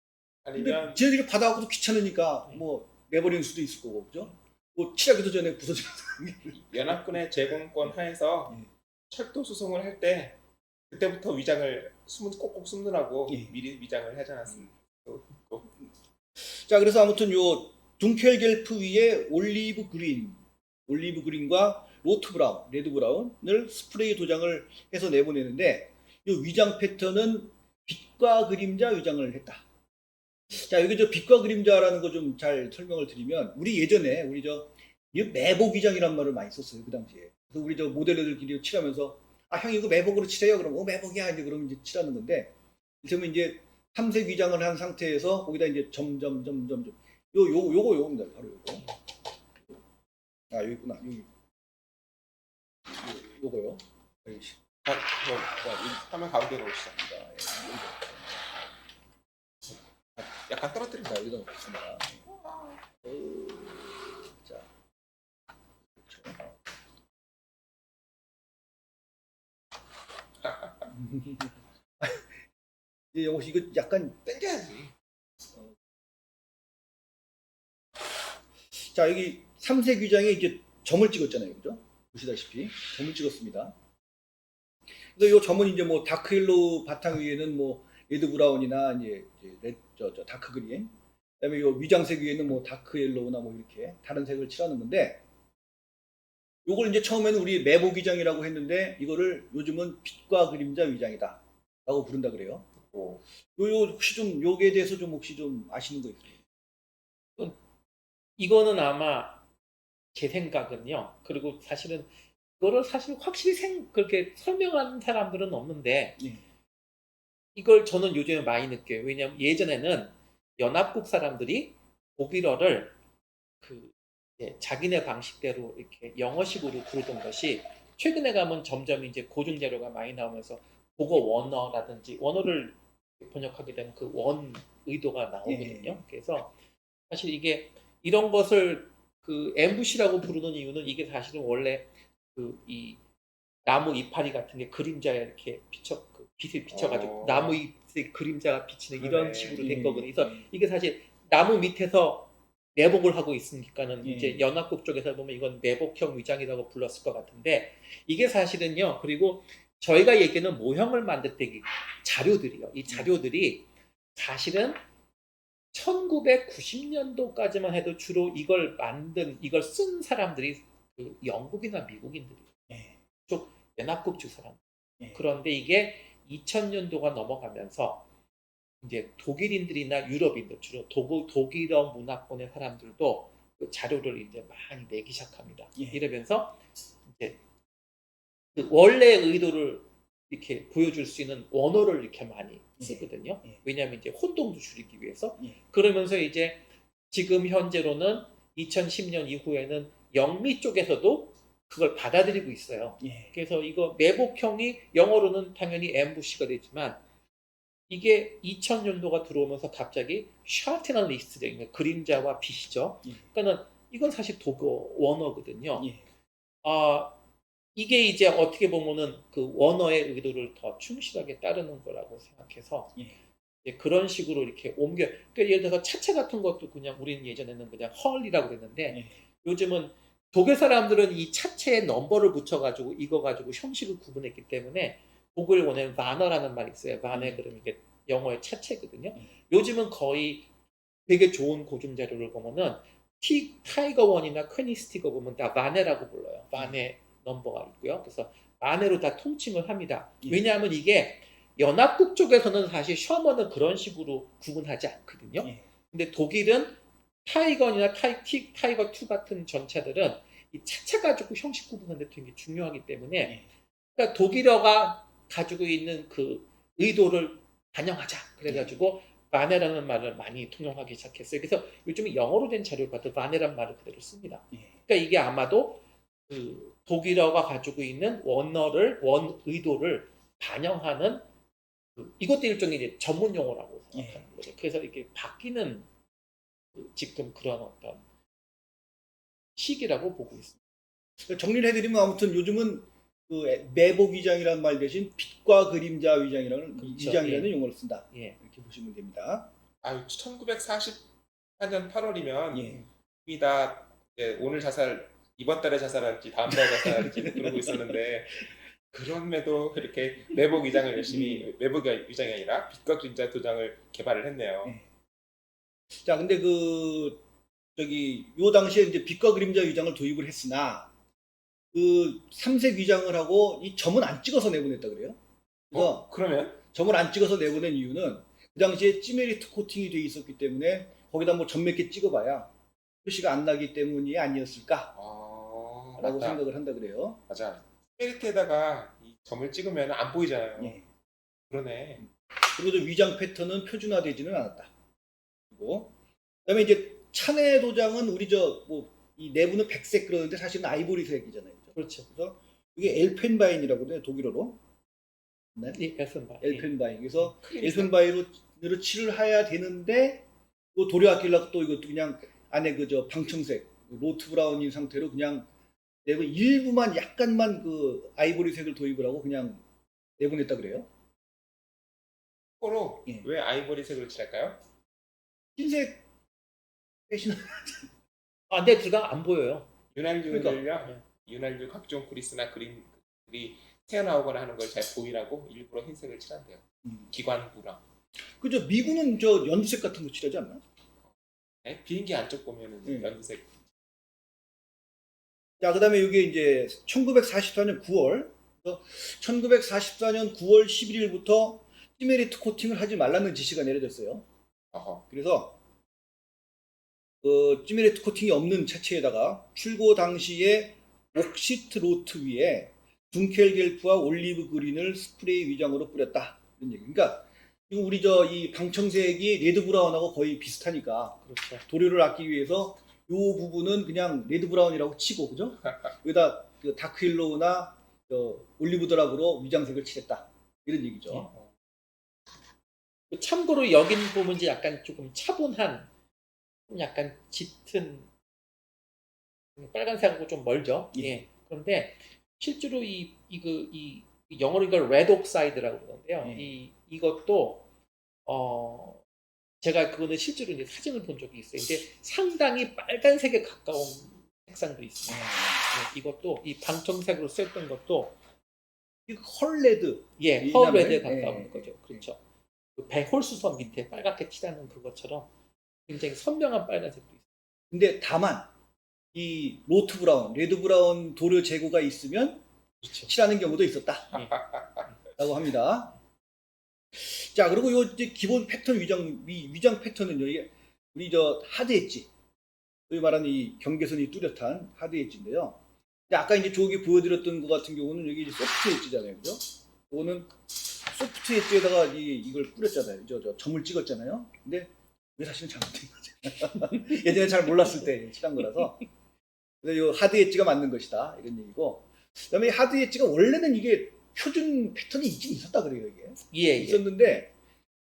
근데 아니면 쟤네들이 받아갖고도 귀찮으니까 뭐 내버리는 수도 있을 거고, 그죠? 뭐 칠하기도 전에 부서져. 연합군의 제공권 하에서 철도 수송을 할 때 그때부터 위장을 꼭꼭 숨느라고 미리 위장을 하지 않았습니까? 자, 그래서 아무튼 요 둔켈겔프 위에 올리브 그린과 로트 브라운, 레드 브라운을 스프레이 도장을 해서 내보내는데 이 위장 패턴은 빛과 그림자 위장을 했다. 자, 여기 저 빛과 그림자라는 거 좀 잘 설명을 드리면 우리 예전에 이 매복 위장이란 말을 많이 썼어요, 그 당시에. 그래서 우리 저 모델들끼리 칠하면서 형 이거 매복으로 칠해요. 그럼 매복이야 이제 그러면 이제 칠하는 건데 그러면 이제 삼색 위장을 한 상태에서 거기다 이제 점점점점점 요겁니다. 바로 요거. 여기 있구나. 여기. 요거요. 화면 가운데 놓으시죠. 약간 떨어뜨린다. 여기다 놓겠습니다. 자. 그렇죠. 이거 약간 땡겨야지. 자, 여기 삼색 위장에 이제 점을 찍었잖아요, 그죠? 보시다시피 점을 찍었습니다. 그래서 이 점은 이제 뭐 다크옐로우 바탕 위에는 뭐 레드 브라운이나 이제 다크 그린, 그다음에 이 위장색 위에는 뭐 다크 옐로우나 뭐 이렇게 다른 색을 칠하는 건데, 요걸 이제 처음에는 우리 매복 위장이라고 했는데 이거를 요즘은 빛과 그림자 위장이다라고 부른다 그래요. 요 혹시 좀 요게 대해서 좀 혹시 좀 아시는 거 있어요? 이거는 아마 제 생각은요. 그리고 사실은 이거를 사실 확실히 그렇게 설명하는 사람들은 없는데 이걸 저는 요즘에 많이 느껴요. 왜냐하면 예전에는 연합국 사람들이 독일어를 자기네 방식대로 이렇게 영어식으로 부르던 것이 최근에 가면 점점 이제 고증 자료가 많이 나오면서 독어 원어라든지 원어를 번역하게 되면 그 원 의도가 나오거든요. 그래서 사실 이게 이런 것을 엠부시라고 부르는 이유는 이게 사실은 원래 이 나무 이파리 같은 게 그림자에 이렇게 빛을 비춰가지고 나무 잎의 그림자가 비치는 이런 식으로 된 거거든요. 그래서 이게 사실 나무 밑에서 내복을 하고 있으니까는 이제 연합국 쪽에서 보면 이건 내복형 위장이라고 불렀을 것 같은데 이게 사실은요. 그리고 저희가 얘기하는 모형을 만들 때 자료들이요. 이 자료들이 사실은 1990년도까지만 해도 주로 이걸 쓴 사람들이 영국이나 미국인들이에요. 쪽 연합국 주 사람. 그런데 이게 2000년도가 넘어가면서 이제 독일인들이나 유럽인들 주로 독일어 문화권의 사람들도 그 자료를 이제 많이 내기 시작합니다. 이러면서 이제 원래 의도를 이렇게 보여줄 수 있는 원어를 이렇게 많이 쓰거든요. 왜냐하면 이제 혼동도 줄이기 위해서. 그러면서 이제 지금 현재로는 2010년 이후에는 영미 쪽에서도 그걸 받아들이고 있어요. 예. 그래서 이거 내복형이 영어로는 당연히 앰부시가 되지만 이게 2000년도가 들어오면서 갑자기 샤트널리스트, 그림자와 빛이죠. 예. 그러니까는 이건 사실 독어 원어거든요. 예. 이게 이제 어떻게 보면은 그 원어의 의도를 더 충실하게 따르는 거라고 생각해서 예. 이제 그런 식으로 이렇게 옮겨. 그러니까 예를 들어서 차체 같은 것도 그냥 우리는 예전에는 그냥 헐이라고 그랬는데 예. 요즘은 독일 사람들은 이 차체에 넘버를 붙여가지고 이거 가지고 형식을 구분했기 때문에 독일 원어에는 바너라는 말이 있어요. 바네 그러면 이게 영어의 차체거든요. 요즘은 거의 되게 좋은 고증 자료를 보면은 타이거 원이나 퀘니스티거 보면 다 바네라고 불러요. 바네 넘버가 있고요. 그래서 바네로 다 통칭을 합니다. 예. 왜냐하면 이게 연합국 쪽에서는 사실 셔먼은 그런 식으로 구분하지 않거든요. 예. 근데 독일은 타이거나 타이거 2 같은 전차들은 이 차체 가지고 형식 구분하는 데 되게 중요하기 때문에 예. 그러니까 독일어가 가지고 있는 그 의도를 반영하자. 그래가지고 바네라는 말을 많이 통용하기 시작했어요. 그래서 요즘에 영어로 된 자료를 봐도 바네라는 말을 그대로 씁니다. 예. 그러니까 이게 아마도 그 독일어가 가지고 있는 원 의도를 반영하는 이것도 일종의 이제 전문 용어라고 생각하는 거죠. 그래서 이렇게 바뀌는 지금 그런 어떤 시기라고 보고 있습니다. 정리를 해드리면 아무튼 요즘은 그 내복 위장이라는 말 대신 빛과 그림자 위장이라는 그렇죠. 위장이라는 예. 용어를 쓴다. 예. 이렇게 보시면 됩니다. 아유 1944년 8월이면 예. 이미 다 오늘 자살 이번 달에 자살할지 다음 달에 자살할지 그러고 있었는데 그럼에도 이렇게 내복 위장을 열심히 내복 위장이 아니라 빛과 그림자 도장을 개발을 했네요. 예. 자, 근데 요 당시에 이제 빛과 그림자 위장을 도입을 했으나 그 삼색 위장을 하고 이 점은 안 찍어서 내보냈다 그래요. 그래서 그러면 점을 안 찍어서 내보낸 이유는 그 당시에 찌메리트 코팅이 돼 있었기 때문에 거기다 뭐 점 몇 개 찍어봐야 표시가 안 나기 때문이 아니었을까라고 맞다. 생각을 한다 그래요. 맞아. 스페리트에다가 이 점을 찍으면 안 보이잖아요. 예. 그러네. 그리고 또 위장 패턴은 표준화되지는 않았다. 그리고 그다음에 이제 차내 도장은 우리 이 내부는 백색 그러는데 사실은 아이보리색이잖아요. 그렇죠. 그래서 이게 엘펜바인이라고 그래요. 독일어로. 네? 예, 엘펜바인. 엘펜바인. 그래서 크림색. 엘펜바인으로 칠을 해야 되는데 또 도려아끼려고 또 이것도 그냥 안에 방청색 로트 브라운인 상태로 그냥 내부 일부만 약간만 그 아이보리색을 도입을 하고 그냥 내보냈다 그래요. 코로 예. 왜 아이보리색으로 칠할까요? 흰색 대신 내 들어가 안 보여요. 윤활유를요. 그러니까. 윤활유 각종 그리스나 그림들이 튀어나오거나 하는 걸 잘 보이라고 일부러 흰색을 칠한대요. 기관부랑. 그죠. 미군은 연두색 같은 거 칠하지 않나? 네? 비행기 안쪽 보면은 예. 연두색. 자, 그다음에 이게 이제 1944년 9월. 1944년 9월 11일부터 찌메리트 코팅을 하지 말라는 지시가 내려졌어요. 어허. 그래서 찌메리트 코팅이 없는 차체에다가 출고 당시에 옥시트 로트 위에 둔켈겔프와 올리브 그린을 스프레이 위장으로 뿌렸다. 이런 얘기. 그러니까 지금 우리 이 방청색이 레드 브라운하고 거의 비슷하니까 그렇죠. 도료를 아끼기 위해서 이 부분은 그냥 레드 브라운이라고 치고, 그죠? 여기다 그 다크 옐로우나 올리브 드랍으로 위장색을 칠했다. 이런 얘기죠. 참고로 여긴 보면 이제 약간 조금 차분한, 약간 짙은 빨간색하고 좀 멀죠. 예. 예. 그런데 실제로 이 영어로 이걸 레드 옥사이드라고 그러는데요. 예. 이것도 제가 그거는 실제로 이제 사진을 본 적이 있어요. 근데 상당히 빨간색에 가까운 색상도 있습니다. 예, 이것도 이 방청색으로 썼던 것도 헐레드. 예, 이 헐레드에 다음에, 가까운 예, 거죠. 그렇죠. 그 배홀수선 밑에 빨갛게 칠하는 그것처럼 굉장히 선명한 빨간색도 있어요. 근데 다만 이 로트 브라운, 레드 브라운 도료 재고가 있으면 그렇죠. 칠하는 경우도 있었다. 예. 라고 합니다. 자, 그리고 요 이제 기본 패턴 위장 패턴은요. 이게 우리 하드 엣지. 소위 말하는 이 경계선이 뚜렷한 하드 엣지인데요. 아까 이제 저기 보여드렸던 것 같은 경우는 여기 이제 소프트 엣지잖아요. 그죠? 이거는 소프트 엣지에다가 이걸 뿌렸잖아요. 점을 찍었잖아요. 근데 왜 사실은 잘못된 거죠? 예전에 잘 몰랐을 때 칠한 거라서. 그래서 이 하드 엣지가 맞는 것이다 이런 얘기고. 그다음에 이 하드 엣지가 원래는 이게 표준 패턴이 있긴 있었다 그래요 이게. 예, 예. 있었는데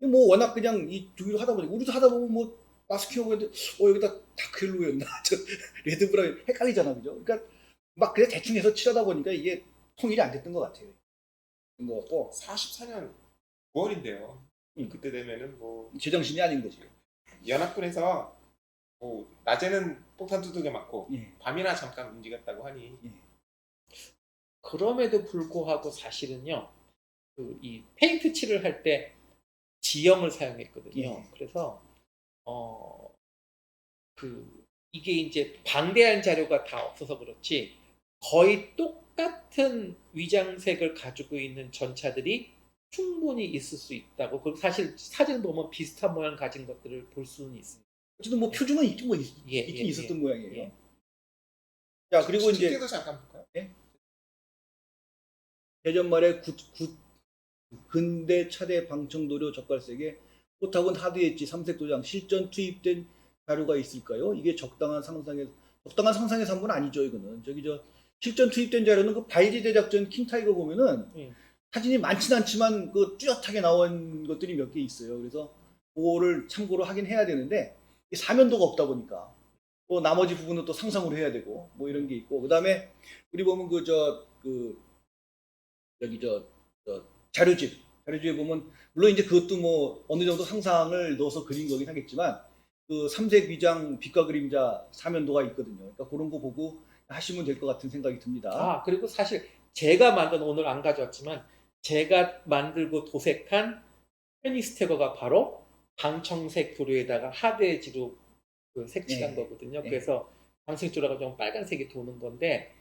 뭐 워낙 그냥 이 두기로 하다 보니까 우리도 하다 보면 뭐 마스킹하고 했는데 여기다 다크옐로우였나 저 레드 브라운 헷갈리잖아 그죠? 그러니까 막 그냥 대충 해서 칠하다 보니까 이게 통일이 안 됐던 것 같아요. 그런 것 같고 44년 9월인데요. 음. 그때 되면은 뭐 제정신이 아닌 거지. 연합군에서 뭐 낮에는 폭탄 두들겨 맞고 예. 밤이나 잠깐 움직였다고 하니 그럼에도 불구하고 사실은요, 그 이 페인트 칠을 할 때 지형을 사용했거든요. 예. 그래서 이게 이제 방대한 자료가 다 없어서 그렇지 거의 똑같은 위장색을 가지고 있는 전차들이 충분히 있을 수 있다고. 그리고 사실 사진 보면 비슷한 모양 가진 것들을 볼 수는 있습니다. 어쨌든 뭐 표준은 있긴 뭐 예, 있긴 예, 있었던 예. 모양이에요. 예. 자 그리고 이제 집게도 잠깐 볼까요? 대전 말에 근대 차대 방청도료 적갈색에 포탑은 하드 엣지 3색 도장 실전 투입된 자료가 있을까요? 이게 적당한 상상의 산문 아니죠 이거는. 실전 투입된 자료는 그 바이지 대작전 킹타이거 보면은 사진이 많진 않지만 그 뚜렷하게 나온 것들이 몇 개 있어요. 그래서 그거를 참고로 하긴 해야 되는데 사면도가 없다 보니까 또 나머지 부분은 또 상상으로 해야 되고 뭐 이런 게 있고. 그다음에 우리 보면 자료집에 보면 물론 이제 그것도 뭐 어느 정도 상상을 넣어서 그린 거긴 하겠지만 그 삼색 위장 빛과 그림자 사면도가 있거든요. 그러니까 그런 거 보고 하시면 될 것 같은 생각이 듭니다. 그리고 사실 제가 만든, 오늘 안 가져왔지만 제가 만들고 도색한 페니스테거가 바로 방청색 도료에다가 하드에지로 그 색칠한 네. 거거든요. 네. 그래서 방청도료가 좀 빨간색이 도는 건데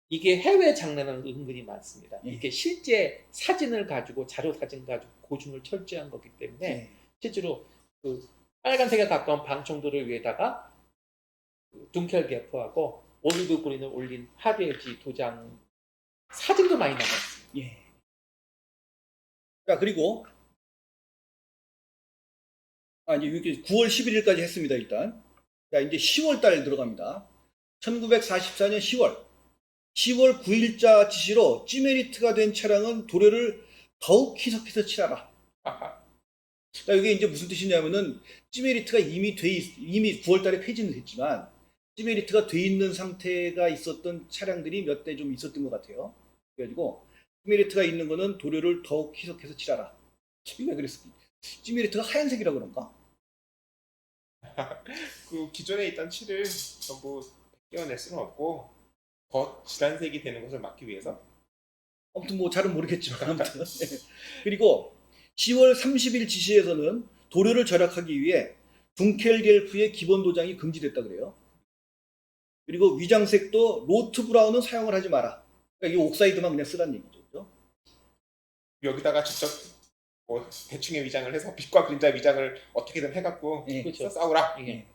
이게 해외 장르는 은근히 많습니다. 네. 이게 실제 사진을 가지고 자료 사진 가지고 고증을 철저히 한 거기 때문에 네. 실제로 그 빨간색에 가까운 방청도료 위에다가 둥켈 게프하고 올리브 그린을 올린 하드에지 도장 사진도 많이 남았어요. 예. 자 그리고 이제 이렇게 9월 11일까지 했습니다 일단. 자 이제 10월 달 들어갑니다. 1944년 10월 9일자 지시로 찌메리트가 된 차량은 도료를 더욱 희석해서 칠하라. 자, 이게 이제 무슨 뜻이냐면은 찌메리트가 이미 9월 달에 폐지는 됐지만 찌메리트가 돼 있는 상태가 있었던 차량들이 몇 대 좀 있었던 것 같아요. 그래가지고 찌메리트가 있는 거는 도료를 더욱 희석해서 칠하라. 왜 그랬을까? 찌메리트가 하얀색이라 그런가? 그 기존에 있던 칠을 전부 떼어낼 수는 없고 더 진한 색이 되는 것을 막기 위해서 아무튼 뭐 잘은 모르겠지만 아무튼 그리고 10월 30일 지시에서는 도료를 절약하기 위해 둥켈겔프의 기본 도장이 금지됐다 그래요. 그리고 위장색도 로트 브라운은 사용을 하지 마라. 그러니까 이 옥사이드만 그냥 쓰라는 얘기죠. 그죠? 여기다가 직접 뭐 대충의 위장을 해서 빛과 그림자 위장을 어떻게든 해갖고 예. 그렇죠. 싸우라. 예.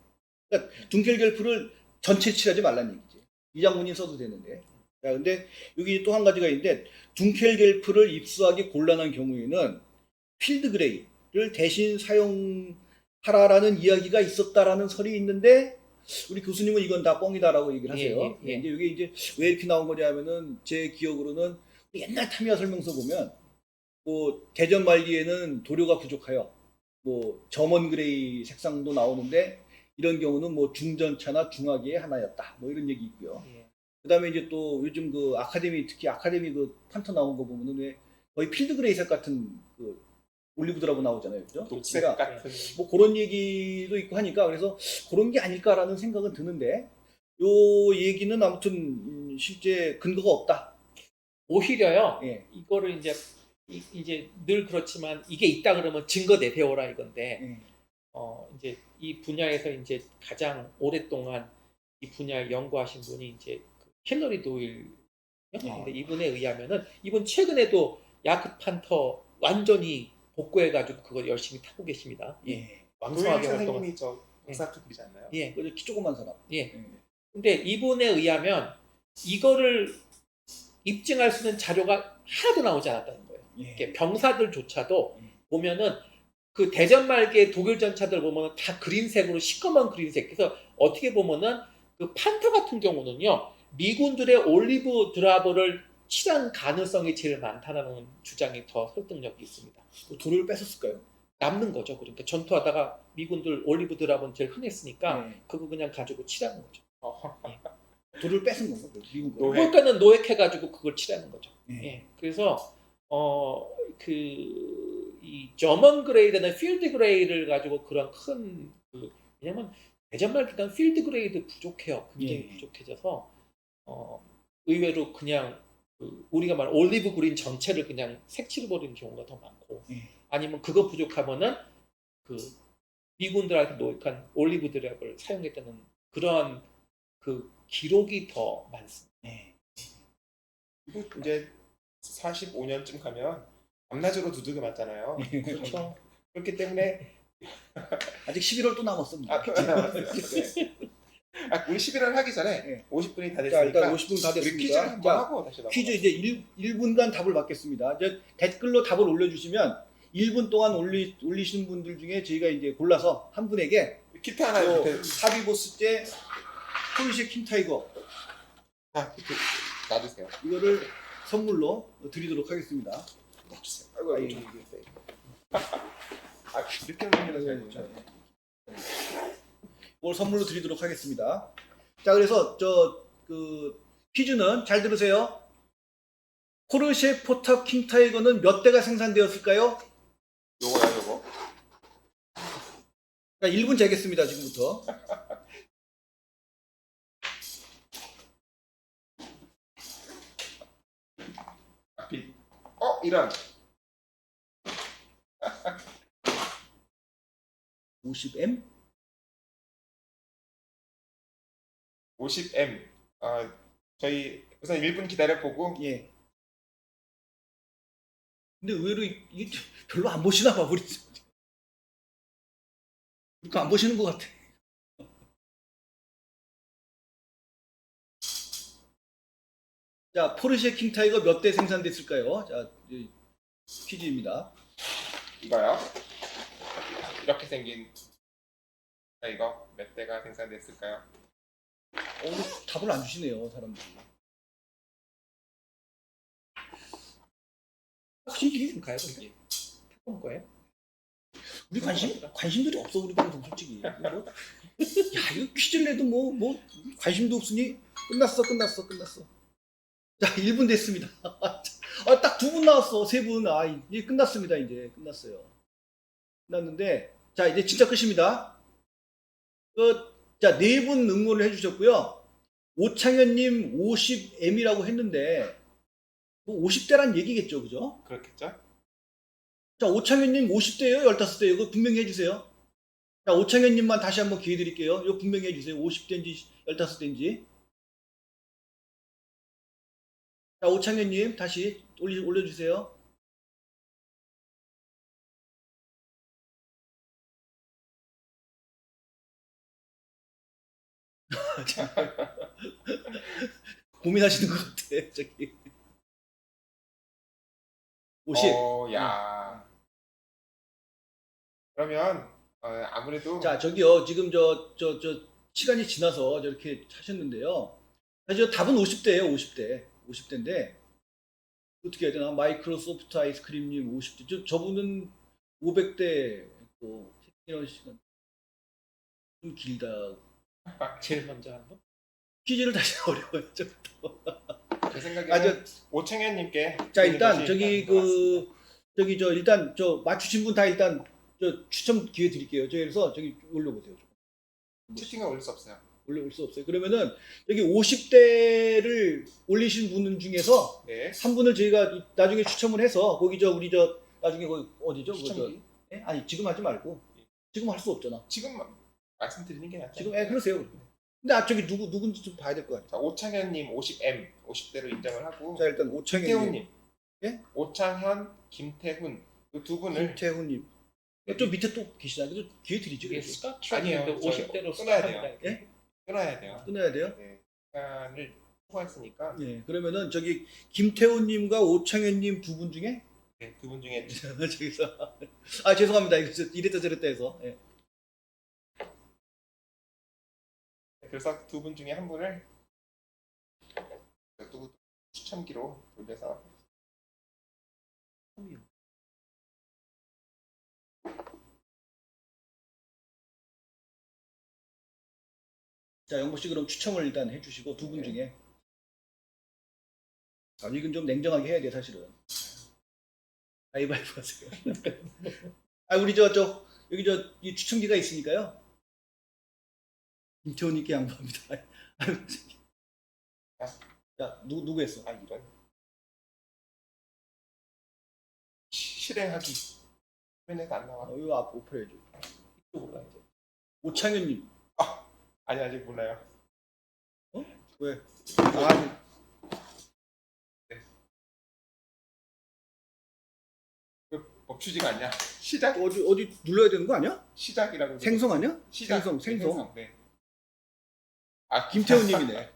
그러니까 둥켈겔프를 전체 칠하지 말라는 얘기지. 위장문인 써도 되는데. 자, 근데 여기 또 한 가지가 있는데 둥켈겔프를 입수하기 곤란한 경우에는 필드 그레이를 대신 사용하라라는 이야기가 있었다라는 설이 있는데 우리 교수님은 이건 다 뻥이다라고 얘기를 하세요. 예. 이제 이게 이제 왜 이렇게 나온 거냐면은 제 기억으로는 옛날 타미야 설명서 보면 뭐 대전 말기에는 도료가 부족하여 뭐 점원 그레이 색상도 나오는데 이런 경우는 뭐 중전차나 중화기의 하나였다. 뭐 이런 얘기 있고요. 예. 그다음에 이제 또 요즘 그 특히 아카데미 그 판터 나온 거 보면은 왜 거의 필드 그레이색 같은 그 올리브드라고 나오잖아요. 그죠? 녹색 그러니까 같은 뭐 그런 얘기도 있고 하니까 그래서 그런 게 아닐까라는 생각은 드는데 요 얘기는 아무튼 실제 근거가 없다. 오히려요. 예. 이거를 이제 늘 그렇지만 이게 있다 그러면 증거 내세워라 이건데 예. 이제 이 분야에서 이제 가장 오랫동안 이 분야를 연구하신 분이 이제 힐러리 도일. 근데 이분에 의하면은 이분 최근에도 야크 판터 완전히 복구해가지고 그거 열심히 타고 계십니다. 예. 왕성하게 도일 활동을. 선생님이 저 역사학적이지 않나요? 예. 그래서 키 조그만 사람. 예. 근데 이분에 의하면 이거를 입증할 수 있는 자료가 하나도 나오지 않았다는 거예요. 예. 이렇게 병사들조차도 보면은 그 대전 말기의 독일 전차들 보면 다 그린색으로 시꺼먼 그린색. 그래서 어떻게 보면은 그 판터 같은 경우는요 미군들의 올리브 드라버를 칠한 가능성이 제일 많다라는 주장이 더 설득력이 있습니다. 그 돌을 뺏었을까요? 남는 거죠. 그러니까 전투하다가 미군들 올리브 드라버는 제일 흔했으니까 네. 그거 그냥 가지고 칠하는 거죠. 돌을 뺏은 건가? 미국 거. 노획. 그러니까는 노획해가지고 그걸 칠하는 거죠. 네. 예. 그래서 이 저먼 그레이드나 필드 그레이를 가지고 그런 왜냐면 대전 말기간 필드 그레이드 부족해요. 굉장히 예. 부족해져서 의외로 그냥 우리가 말하는 올리브 그린 전체를 그냥 색칠해 버리는 경우가 더 많고 예. 아니면 그거 부족하면은 그 미군들한테 노획한 올리브 드랍을 사용했다는 그런 그 기록이 더 많습니다. 네. 그리고 이제 45년쯤 가면 밤낮으로 두들겨 맞잖아요. 그렇죠. 그렇기 때문에 아직 11월 또 남았습니다. 우리 11월 하기 전에 네. 50분이 다 자, 일단 됐으니까 50분 다 우리 됐습니다. 퀴즈를 한번 자, 하고 다시 넘어가. 퀴즈 이제 1분간 답을 받겠습니다. 이제 댓글로 답을 올려주시면 1분 동안 올리시는 분들 중에 저희가 이제 골라서 한 분에게 키트 하나 요 밑에 하비보스제 포르쉐 킹타이거 자, 키트 놔주세요. 이거를 선물로 드리도록 하겠습니다. 놔주세요. 아이고, 아이고, 이렇게 올리면 잘 보죠. 이걸 선물로 드리도록 하겠습니다. 자, 그래서 그 퀴즈는 잘 들으세요. 포르쉐 포탑 킹타이거는 몇 대가 생산되었을까요? 요거야, 요거. 자, 1분 재겠습니다. 지금부터. 이런 50M? 50M. 저희 우선 1분 기다려보고 예. 근데 의외로 이게 별로 안 보시나 봐, 우리. 그러니까 안 보시는 것 같아. 자, 포르쉐 킹타이거 몇 대 생산됐을까요? 자, 퀴즈입니다. 이거요. 이렇게 생긴 이거 몇 대가 생산됐을까요? 답을 안 주시네요, 사람들이. 혹시 가요 거기? 태권 거예요? 우리 관심들이 없어, 우리 방송 솔직히. 야, 이거 퀴즈를 내도 뭐 관심도 없으니 끝났어. 자, 1분 됐습니다. 딱 2분 나왔어. 3분. 이제 끝났습니다. 이제 끝났어요. 끝났는데, 자, 이제 진짜 끝입니다. 자, 4분 응원을 해주셨고요. 오창현님 50M이라고 했는데, 뭐 50대란 얘기겠죠, 그죠? 그렇겠죠? 자, 오창현님 50대예요, 15대예요? 이거 분명히 해주세요. 자, 오창현님만 다시 한번 기회 드릴게요. 이거 분명히 해주세요. 50대인지 15대인지. 자, 오창현님 다시 올려주세요. 고민하시는 것 같아, 저기. 50. 야. 그러면 아무래도 자, 저기요. 지금 저 시간이 지나서 저렇게 하셨는데요. 사실 답은 50대예요, 50대. 50대인데 어떻게 해야 되나? 마이크로소프트 아이스크림님 50대. 저분은 500대 또 이런 시간 좀 길다. 제일 먼저 한 번? 퀴즈를 다시 어려워요. 좀. 제 생각에는 자, 오창현님께 일단 다시 저기 가는 것 같습니다. 일단 맞추신 분 다 일단 추첨 기회 드릴게요. 그래서 저기 올려보세요. 채팅에 올릴 수 없어요. 올릴 수 없어요. 그러면은 여기 50대를 올리신 분 중에서 네. 한 분을 저희가 나중에 추첨을 해서 거기 우리 나중에 거기 어디죠? 추첨기. 예? 아니 지금 하지 말고 지금 할 수 없잖아. 지금 말씀드리는 게 낫죠. 지금 그러세요. 근데 저기 누군지 좀 봐야 될 거 아니에요. 자, 오창현님 50M 50대로 인정을 하고 자, 일단 오창현님, 김태훈님, 예? 오창현, 김태훈 이 두 분을 김태훈님. 좀 밑에 또 계시나? 그래도 기회 드리죠. 이게 그래도. 스카트 아니에요. 50대로 끊어야 돼요. 예? 끊어야 돼요. 끊어야 돼요? 네. 시간을 초과했으니까 예. 그러면은 저기 김태훈님과 오창현님 두 분 중에 네, 두 분 중에 저기서 아 죄송합니다. 이거 이랬다 저랬다 해서. 예. 그래서 두 분 중에 한 분을 누구 추첨기로 돌려서 자 영보 씨 그럼 추첨을 일단 해주시고 두 분 네. 중에 아 이건 좀 냉정하게 해야 돼 사실은. 가위바위보 하세요. 아 우리 저 여기 이 추첨기가 있으니까요. 김태훈님께 양보합니다. 아유, 자 누구 했어? 아 이런 실행하기 화면에서 안 나와. 이거 앞 오퍼해줘. 이쪽으로 이제. 오창현님. 아니 아직 몰라요. 왜? 아 멈추지가 않냐? 시작 어디 눌러야 되는 거 아니야? 시작이라고. 생성 아니야? 시작. 생성. 네. 아 김태훈님이네.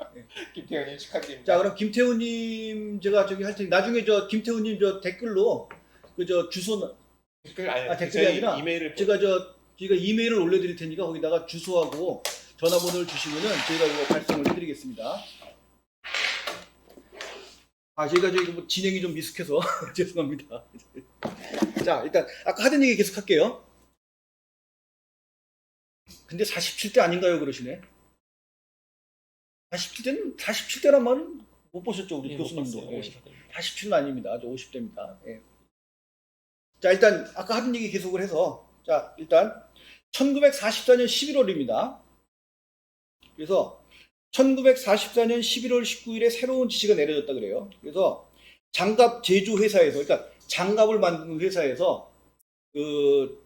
김태훈님 축하드립니다. 자 그럼 김태훈님 제가 저기 할 테니 나중에 저 김태훈님 저 댓글로 그 저 주소 댓글 아니 댓글이 저희 아니라 이메일을 제가 이메일을 올려드릴 테니까 거기다가 주소하고 전화번호를 주시면은 저희가 이거 발송을 해드리겠습니다. 아 저희가 저기 뭐 진행이 좀 미숙해서 죄송합니다. 자 일단 아까 하던 얘기 계속 할게요. 근데 47대 아닌가요 그러시네. 47대란 말은 못 보셨죠 우리 교수님도. 47은 아닙니다. 저 50대입니다. 예. 자 일단 아까 하던 얘기 계속을 해서 자 일단 1944년 11월입니다. 그래서 1944년 11월 19일에 새로운 지시가 내려졌다 그래요. 그래서 장갑 제조 회사에서 그러니까 장갑을 만드는 회사에서 그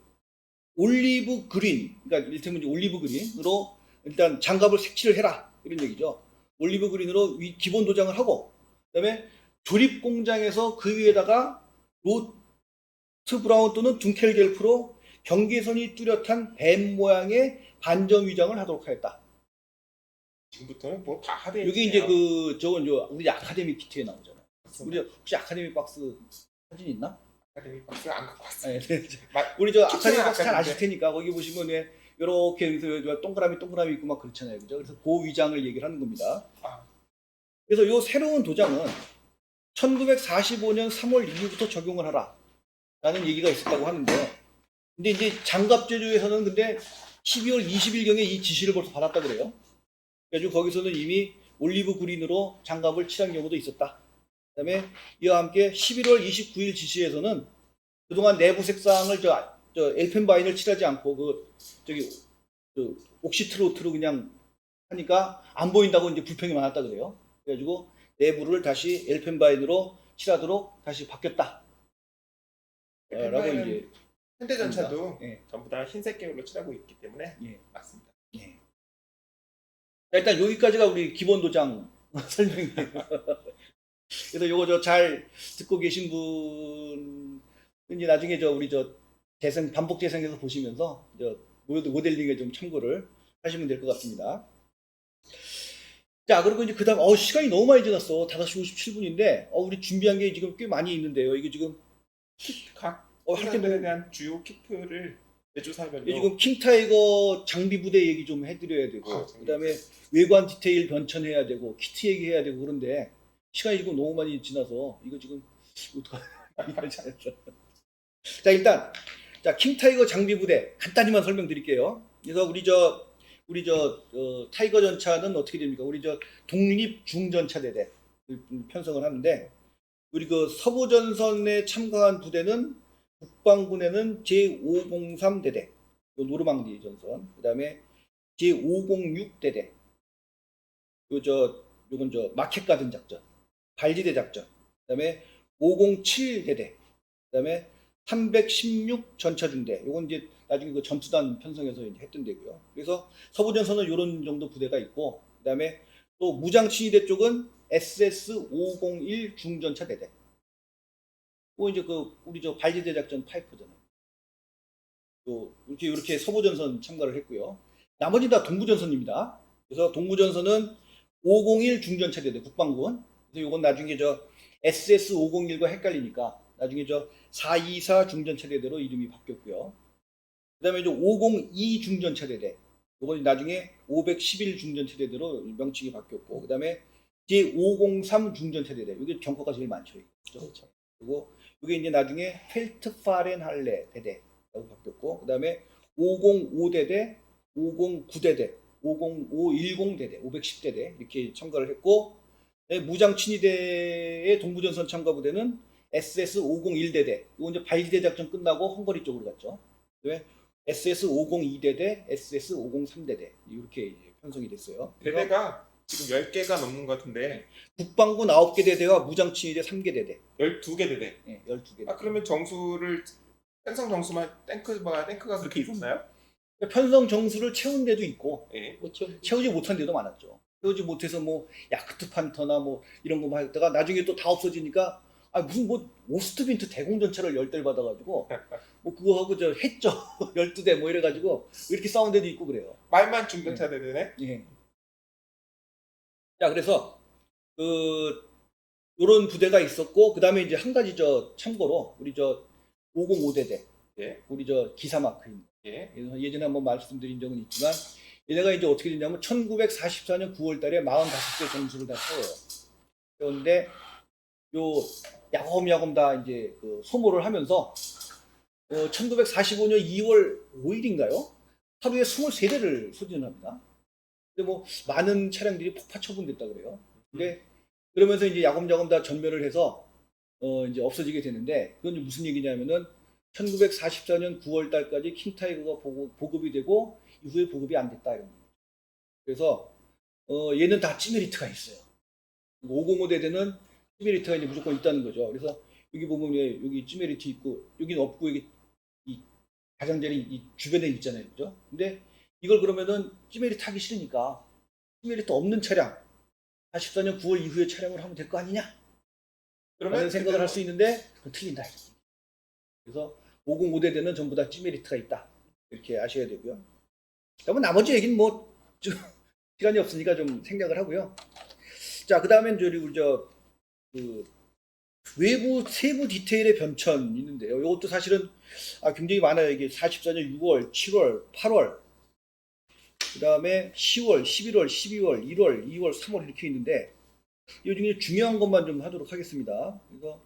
올리브 그린 그러니까 일테면 올리브 그린으로 일단 장갑을 색칠을 해라 이런 얘기죠. 올리브 그린으로 기본 도장을 하고 그다음에 조립 공장에서 그 위에다가 로트 브라운 또는 둔켈 겔프로 경계선이 뚜렷한 뱀 모양의 반점 위장을 하도록 하였다. 지금부터는 뭐 다 하대. 이게 이제 저건 우리 아카데미 키트에 나오잖아요. 우리 혹시 아카데미 박스 사진 있나? 아카데미 박스 안 갖고 왔어요. 네, 네. 우리 저 아카데미 박스 잘 아실 아카데미인데. 테니까 거기 보시면 이렇게 동그라미 있고 막 그렇잖아요, 그죠? 그래서 그 위장을 얘기를 하는 겁니다. 아. 그래서 요 새로운 도장은 1945년 3월 2일부터 적용을 하라라는 얘기가 있었다고 하는데, 근데 이제 장갑 제조에서는 근데 12월 20일경에 이 지시를 벌써 받았다 그래요. 그래가지고 거기서는 이미 올리브 그린으로 장갑을 칠한 경우도 있었다. 그다음에 이와 함께 11월 29일 지시에서는 그동안 내부 색상을 저 엘펜바인을 칠하지 않고 옥시트로트로 그냥 하니까 안 보인다고 이제 불평이 많았다 그래요. 그래가지고 내부를 다시 엘펜바인으로 칠하도록 다시 바뀌었다. 라고 이제 현대전차도 예. 전부 다 흰색 계열로 칠하고 있기 때문에 예. 맞습니다. 예. 자, 일단 여기까지가 우리 기본 도장 설명이에요. 그래서 요거 저 잘 듣고 계신 분 이제 나중에 우리 재생 반복 재생해서 보시면서 모델링에 좀 참고를 하시면 될 것 같습니다. 자 그리고 이제 그다음 시간이 너무 많이 지났어. 5시 57분인데 우리 준비한 게 지금 꽤 많이 있는데요. 이게 지금 각 할게 회사들에 대한 주요 키트를 제조사별로 지금 킹타이거 장비 부대 얘기 좀 해드려야 되고 그다음에 외관 디테일 변천해야 되고 키트 얘기해야 되고 그런데 시간이 지금 너무 많이 지나서 이거 지금 어떡하냐. 자 일단 킹타이거 장비 부대 간단히만 설명드릴게요. 그래서 우리 타이거 전차는 어떻게 됩니까? 우리 독립 중전차 대대 편성을 하는데 우리 서부전선에 참가한 부대는 국방군에는 제503 대대, 노르망디 전선, 그다음에 제506 대대, 요건 마켓가든 작전, 발지대 작전, 그다음에 507 대대, 그다음에 316 전차중대, 요건 이제 나중에 전투단 편성해서 이제 했던 데고요. 그래서 서부전선은 이런 정도 부대가 있고, 그다음에 또 무장친위대 쪽은 SS501 중전차 대대. 이제 우리 발지대 작전 파이프잖아요. 또 이렇게 서부전선 참가를 했고요. 나머지 다 동부전선입니다. 그래서 동부전선은 501 중전차 대대 국방군. 그래서 이건 나중에 SS501과 헷갈리니까 나중에 저 424 중전차대대로 이름이 바뀌었고요. 그다음에 이제 502 중전차대대, 이건 나중에 511 중전차대대로 명칭이 바뀌었고, 그다음에 제 503 중전차대대, 이게 경과가 제일 많죠. 그렇죠. 그리고 이게 이제 나중에 펠트파렌할레 대대라고 바뀌었고, 그다음에 505대대, 509대대, 510대대, 510대대 이렇게 참가를 했고, 무장 친위대의 동부전선 참가 부대는 SS501대대, 이거 이제 발기대 작전 끝나고 헝가리 쪽으로 갔죠. 그다음에 SS502대대, SS503대대 이렇게 이제 편성이 됐어요. 그래서 대대가 지금 10개가 넘는 것 같은데 국방군 9개 대대와 무장 친위대 3개 대대, 12개 대대. 12개. 아 그러면 정수를 편성 정수만 탱크가 그렇게 있었나요? 편성 정수를 채운 데도 있고 예. 그렇죠. 채우지 못한 데도 많았죠. 채우지 못해서 뭐 야크트 판터나 뭐 이런 거만 했다가 나중에 또 다 없어지니까 무슨 뭐 오스트빈트 대공전차를 10대를 받아가지고 뭐 그거 하고 저 했죠. 12대 뭐 이래가지고 이렇게 싸운 데도 있고 그래요. 말만 중전차 대대네. 예. 자, 그래서 요런 부대가 있었고, 그 다음에 이제 한 가지 참고로 우리 505대대, 예. 우리 기사마크입니다. 예. 그래서 예전에 한번 말씀드린 적은 있지만, 얘네가 이제 어떻게 됐냐면 1944년 9월 달에 45개 정수를 다 채워요. 그런데 요 야금야금 다 이제 소모를 하면서 1945년 2월 5일인가요? 하루에 23대를 소진합니다. 근데 뭐 많은 차량들이 폭파 처분됐다 그래요. 근데 그러면서 이제 야금야금 다 전멸을 해서 이제 없어지게 되는데, 그건 무슨 얘기냐면은 1944년 9월 달까지 킹타이거가 보급이 되고 이후에 보급이 안 됐다 이런 거예요. 그래서 얘는 다 찌메리트가 있어요. 505대대는 찌메리트가 이제 무조건 있다는 거죠. 그래서 여기 보면 여기 찌메리트 있고 여기는 없고 여기 이 가장자리 이 주변에 있잖아요, 그죠? 근데 이걸 그러면은 찌메리트 하기 싫으니까 찌메리트 없는 차량 44년 9월 이후의 차량으로 하면 될 거 아니냐? 라는 생각을 할 수 있는데 그건 틀린다. 그래서 505대대는 전부 다 찌메리트가 있다. 이렇게 아셔야 되고요. 그러면 나머지 얘기는 뭐 좀 시간이 없으니까 좀 생략을 하고요. 자, 그 다음엔 우리 외부 세부 디테일의 변천 있는데요. 이것도 사실은 굉장히 많아요. 이게 44년 6월, 7월, 8월, 그 다음에 10월, 11월, 12월, 1월, 2월, 3월 이렇게 있는데, 이 중에 중요한 것만 좀 하도록 하겠습니다. 그래서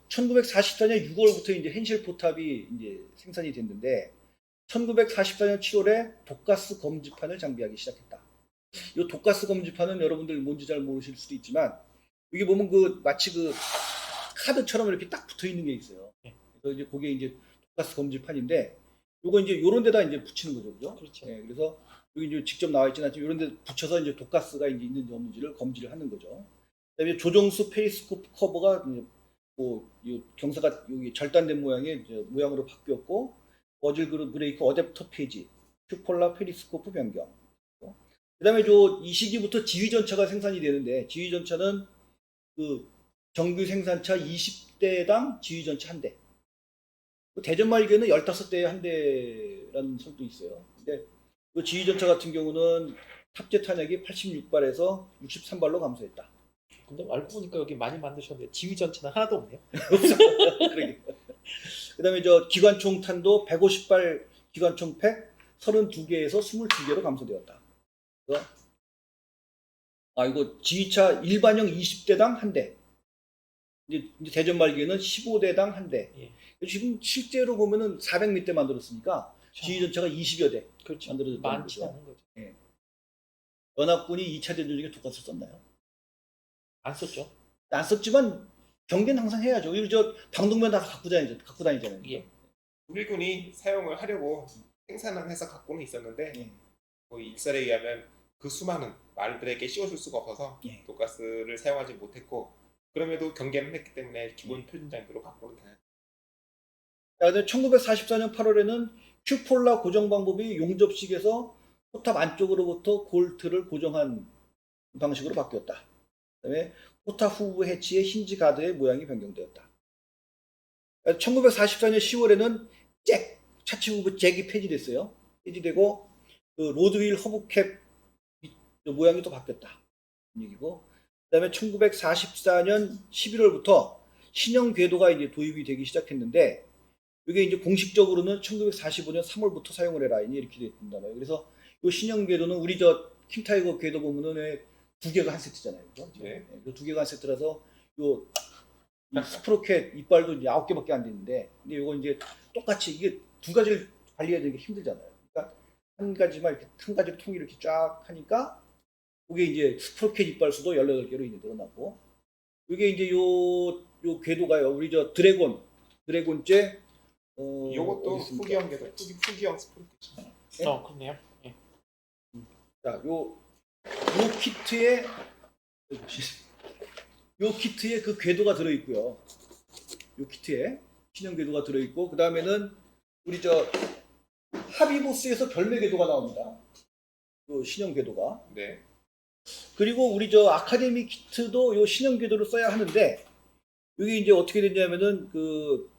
1944년 6월부터 이제 henschel 포탑이 이제 생산이 됐는데, 1944년 7월에 독가스 검지판을 장비하기 시작했다. 이 독가스 검지판은 여러분들 뭔지 잘 모르실 수도 있지만, 여기 보면 마치 카드처럼 이렇게 딱 붙어 있는 게 있어요. 그래서 이제 그게 이제 독가스 검지판인데, 요거 이제 요런 데다 이제 붙이는 거죠, 그죠? 그렇죠. 네, 그래서 여기 이제 직접 나와 있지는 않지만 요런 데 붙여서 이제 독가스가 이제 있는지 없는지를 검지를 하는 거죠. 그다음에 조종수 페리스코프 커버가 이제 이 경사가 여기 절단된 모양의 모양으로 바뀌었고, 버즐 브레이크 어댑터 페이지, 큐폴라 페리스코프 변경. 그다음에 이 시기부터 지휘전차가 생산이 되는데, 지휘전차는 정규 생산차 20대당 지휘전차 1대. 대전 말기에는 15대에 1대라는 설도 있어요. 근데 그 지휘전차 같은 경우는 탑재 탄약이 86발에서 63발로 감소했다. 근데 알고 보니까 여기 많이 만드셨는데 지휘 전차는 하나도 없네요. 그다음에 기관총 탄도 150발 기관총 팩 32개에서 22개로 감소되었다. 그래서 이거 지휘차 일반형 20대당 1대. 이제 대전 말기에는 15대당 1대. 예. 지금 실제로 보면은 400몇 대 만들었으니까 지휘전차가 20여 대 그렇죠. 만들어졌다는 많지 거죠. 않은 거죠. 예. 연합군이 2차 대전 중에 독가스 썼나요? 안 썼죠. 안 썼지만 경계는 항상 해야죠. 그리고 방독면 다 갖고 다니잖아요. 예. 독일군이 사용을 하려고 생산을 해서 갖고는 있었는데 예. 뭐 일설에 의하면 그 수많은 말들에게 씌워줄 수가 없어서 예. 독가스를 사용하지 못했고, 그럼에도 경계는 했기 때문에 기본 표준 장비로 갖고는 다녔죠. 1944년 8월에는 큐폴라 고정 방법이 용접식에서 포탑 안쪽으로부터 골트를 고정한 방식으로 바뀌었다. 그다음에 포탑 후부 해치의 힌지 가드의 모양이 변경되었다. 1944년 10월에는 차체 후부 잭이 폐지됐어요. 폐지되고 로드윌 허브캡 모양이 또 바뀌었다. 얘기고. 그다음에 1944년 11월부터 신형 궤도가 이제 도입이 되기 시작했는데 이게 이제 공식적으로는 1945년 3월부터 사용을 해라 이렇게 됐단말이에요. 그래서 이 신형 궤도는 우리 저 킹타이거 궤도 보면은 왜 두 개가 한 세트잖아요. 그죠? 네. 두 개가 한 세트라서 이 스프로켓 이빨도 이제 9개밖에 안 되는데 근데 이거 이제 똑같이 이게 두 가지를 관리해야 되는 게 힘들잖아요. 그러니까 한 가지만 이렇게 한 가지로 통일 이렇게 쫙 하니까 이게 이제 스프로켓 이빨 수도 18개로 이제 늘어나고 이게 이제 요 궤도가요. 우리 저 드래곤째 이것도 어디 있습니까? 후기형 궤도, 후기형 스프로켓. 그렇네요. 예. 자, 요 키트에 그 궤도가 들어 있고요. 요 키트에 신형 궤도가 들어 있고 그다음에는 우리 저 하비보스에서 별매 궤도가 나옵니다. 요 신형 궤도가. 네. 그리고 우리 저 아카데미 키트도 요 신형 궤도를 써야 하는데 이게 이제 어떻게 됐냐면은 그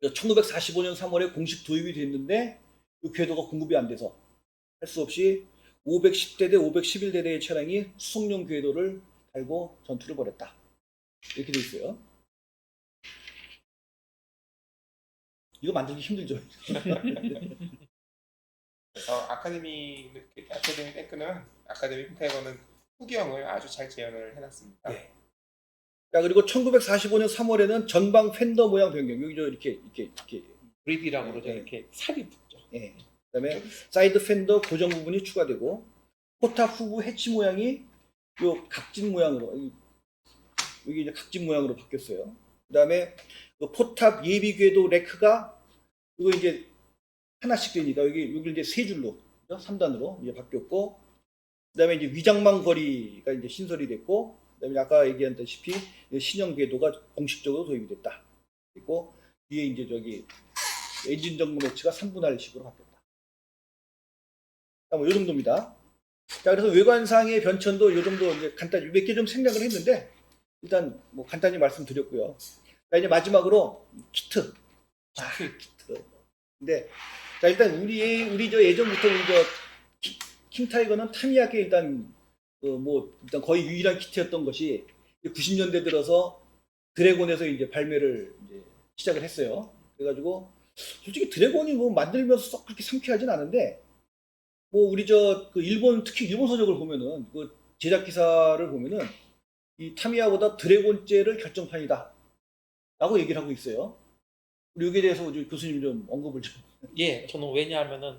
1945년 3월에 공식 도입이 됐는데 이 궤도가 공급이 안 돼서 할 수 없이 510대대, 511대대의 차량이 수송용 궤도를 달고 전투를 벌였다. 이렇게 돼 있어요. 이거 만들기 힘들죠. 그래서 아카데미 탱크는 아카데미 탱크는 후기형을 아주 잘 재현을 해놨습니다. 네. 자, 그리고 1945년 3월에는 전방 팬더 모양 변경. 여기 저 이렇게 그립이라고 그러죠. 네. 이렇게 살이 붙죠. 예. 그다음에 사이드 팬더 고정 부분이 추가되고 포탑 후부 해치 모양이 요 각진 모양으로 여기 이제 각진 모양으로 바뀌었어요. 그다음에 그 포탑 예비 궤도 레크가 이거 이제 하나씩 되니까 여기 이제 세 줄로 3단으로 이제 바뀌었고 그다음에 이제 위장망 거리가 이제 신설이 됐고 그다음에 아까 얘기했다시피 신형 궤도가 공식적으로 도입이 됐다. 그리고 뒤에 이제 저기 엔진 점검 매치가 3분할 식으로 바뀌었다. 뭐 이 정도입니다. 자, 그래서 외관상의 변천도 이 정도 이제 간단히 몇 개 좀 생략을 했는데 일단 뭐 간단히 말씀드렸고요. 자, 이제 마지막으로 키트. 키트. 근데 자, 일단 우리 저 예전부터 우리 저 킹타이거는 타미야께 일단 일단 거의 유일한 키트였던 것이 90년대 들어서 드래곤에서 이제 발매를 이제 시작을 했어요. 그래가지고 솔직히 드래곤이 뭐 만들면서 썩 그렇게 상쾌하진 않은데 뭐 우리 저 그 일본 특히 일본 서적을 보면은 그 제작 기사를 보면은 이 타미야보다 드래곤째를 결정판이다 라고 얘기를 하고 있어요. 우리 여기에 대해서 교수님 좀 언급을 좀. 예, 저는 왜냐하면은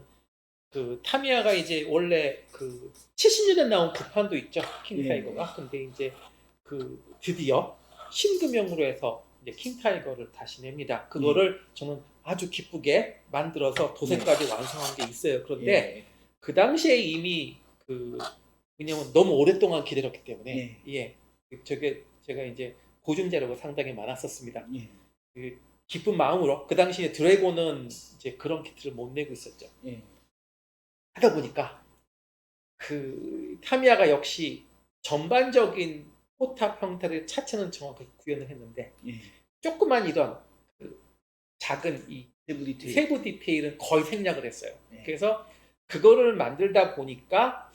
그 타미야가 이제 원래 그 70년대 나온 급판도 있죠. 킹타이거가. 근데 이제 그 드디어 신금형으로 해서 이제 킹타이거를 다시 냅니다. 그거를 저는 아주 기쁘게 만들어서 도색까지 완성한 게 있어요. 그런데 그 당시에 이미 왜냐면 너무 오랫동안 기다렸기 때문에 제가 이제 보증자료가 상당히 많았었습니다. 그 기쁜 마음으로 그 당시에 드래곤은 이제 그런 키트를 못 내고 있었죠. 하다 보니까 그 타미야가 역시 전반적인 포탑 형태를 차체는 정확하게 구현을 했는데 조그만 이런 그 작은 이 세부 디테일은 거의 생략을 했어요. 그래서 그거를 만들다 보니까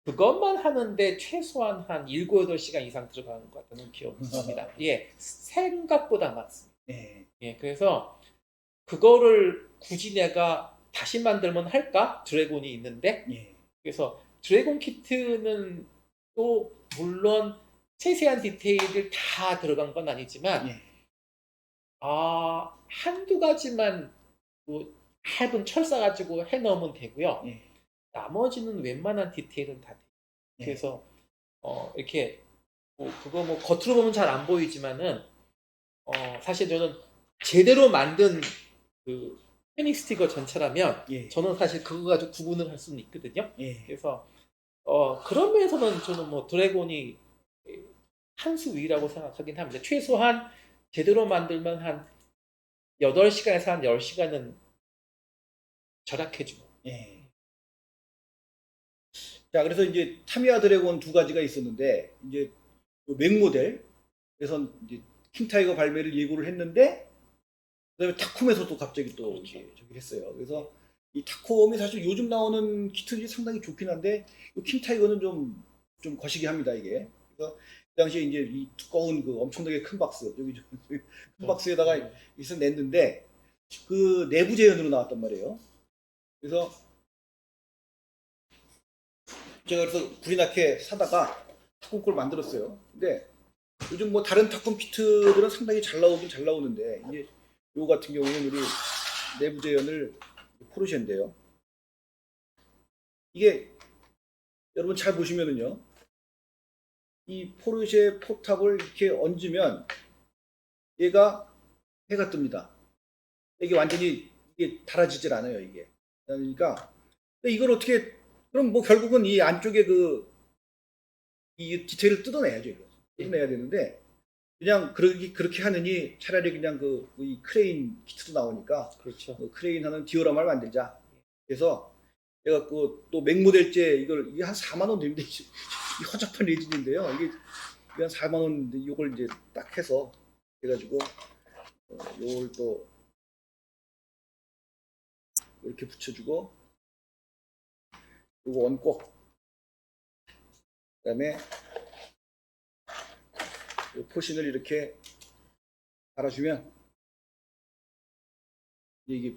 그것만 하는데 최소한 한 7, 8시간 이상 들어가는 것 같다는 기억이 납니다. 생각보다 많습니다. 그래서 그거를 굳이 내가 다시 만들면 할까? 드래곤이 있는데 그래서 드래곤 키트는 또 물론 세세한 디테일을 다 들어간 건 아니지만 한두 가지만 뭐 얇은 철 싸가지고 해놓으면 되고요. 나머지는 웬만한 디테일은 다 돼요. 그래서 이렇게 그거 뭐 겉으로 보면 잘 안 보이지만은 사실 저는 제대로 만든 그 페닉스 스티커 전차라면 저는 사실 그거 가지고 구분을 할 수는 있거든요. 그래서 그런 면에서는 저는 뭐 드래곤이 한 수 위라고 생각하긴 합니다. 최소한 제대로 만들면 한 8시간에서 한 10시간은 절약해주고. 자, 그래서 이제 타미야 드래곤 두 가지가 있었는데 이제 맥 모델 그래서 이제 킹타이거 발매를 예고를 했는데 그다음에 타콤에서 또 갑자기 또 저기 했어요. 그래서 이 타콤이 사실 요즘 나오는 키트들이 상당히 좋긴 한데 이 킹타이거는 좀 거시기 합니다 이게. 그래서 당시에 이제 이 두꺼운 그 엄청나게 큰 박스 여기 큰 박스에다가 있어 냈는데 그 내부 재현으로 나왔단 말이에요. 그래서 제가 그래서 구리나케 사다가 탁구 걸 만들었어요. 근데 요즘 뭐 다른 탁구 피트들은 상당히 잘 나오긴 잘 나오는데 이제 요 같은 경우는 우리 내부 재현을 포르쉐인데요. 이게 여러분 잘 보시면은요. 이 포르쉐 포탑을 이렇게 얹으면 얘가 해가 뜹니다. 이게 완전히 이게 달아지질 않아요, 이게. 그러니까 이걸 어떻게 그럼 뭐 결국은 이 안쪽에 이 디테일을 뜯어내야죠, 이거. 뜯어내야 되는데 그냥 그렇게 하느니 차라리 그냥 이 크레인 키트도 나오니까 그렇죠. 크레인 하는 디오라마를 만들자. 그래서 내가 또 맥모델제 이게 한 4만 원 됩니다. 이 허접한 레진인데요. 이게 한 4만 원인데 이걸 이제 딱 해서 해가지고 요걸 또 이렇게 붙여주고 요거 얹고 그다음에 요 포신을 이렇게 달아주면 이게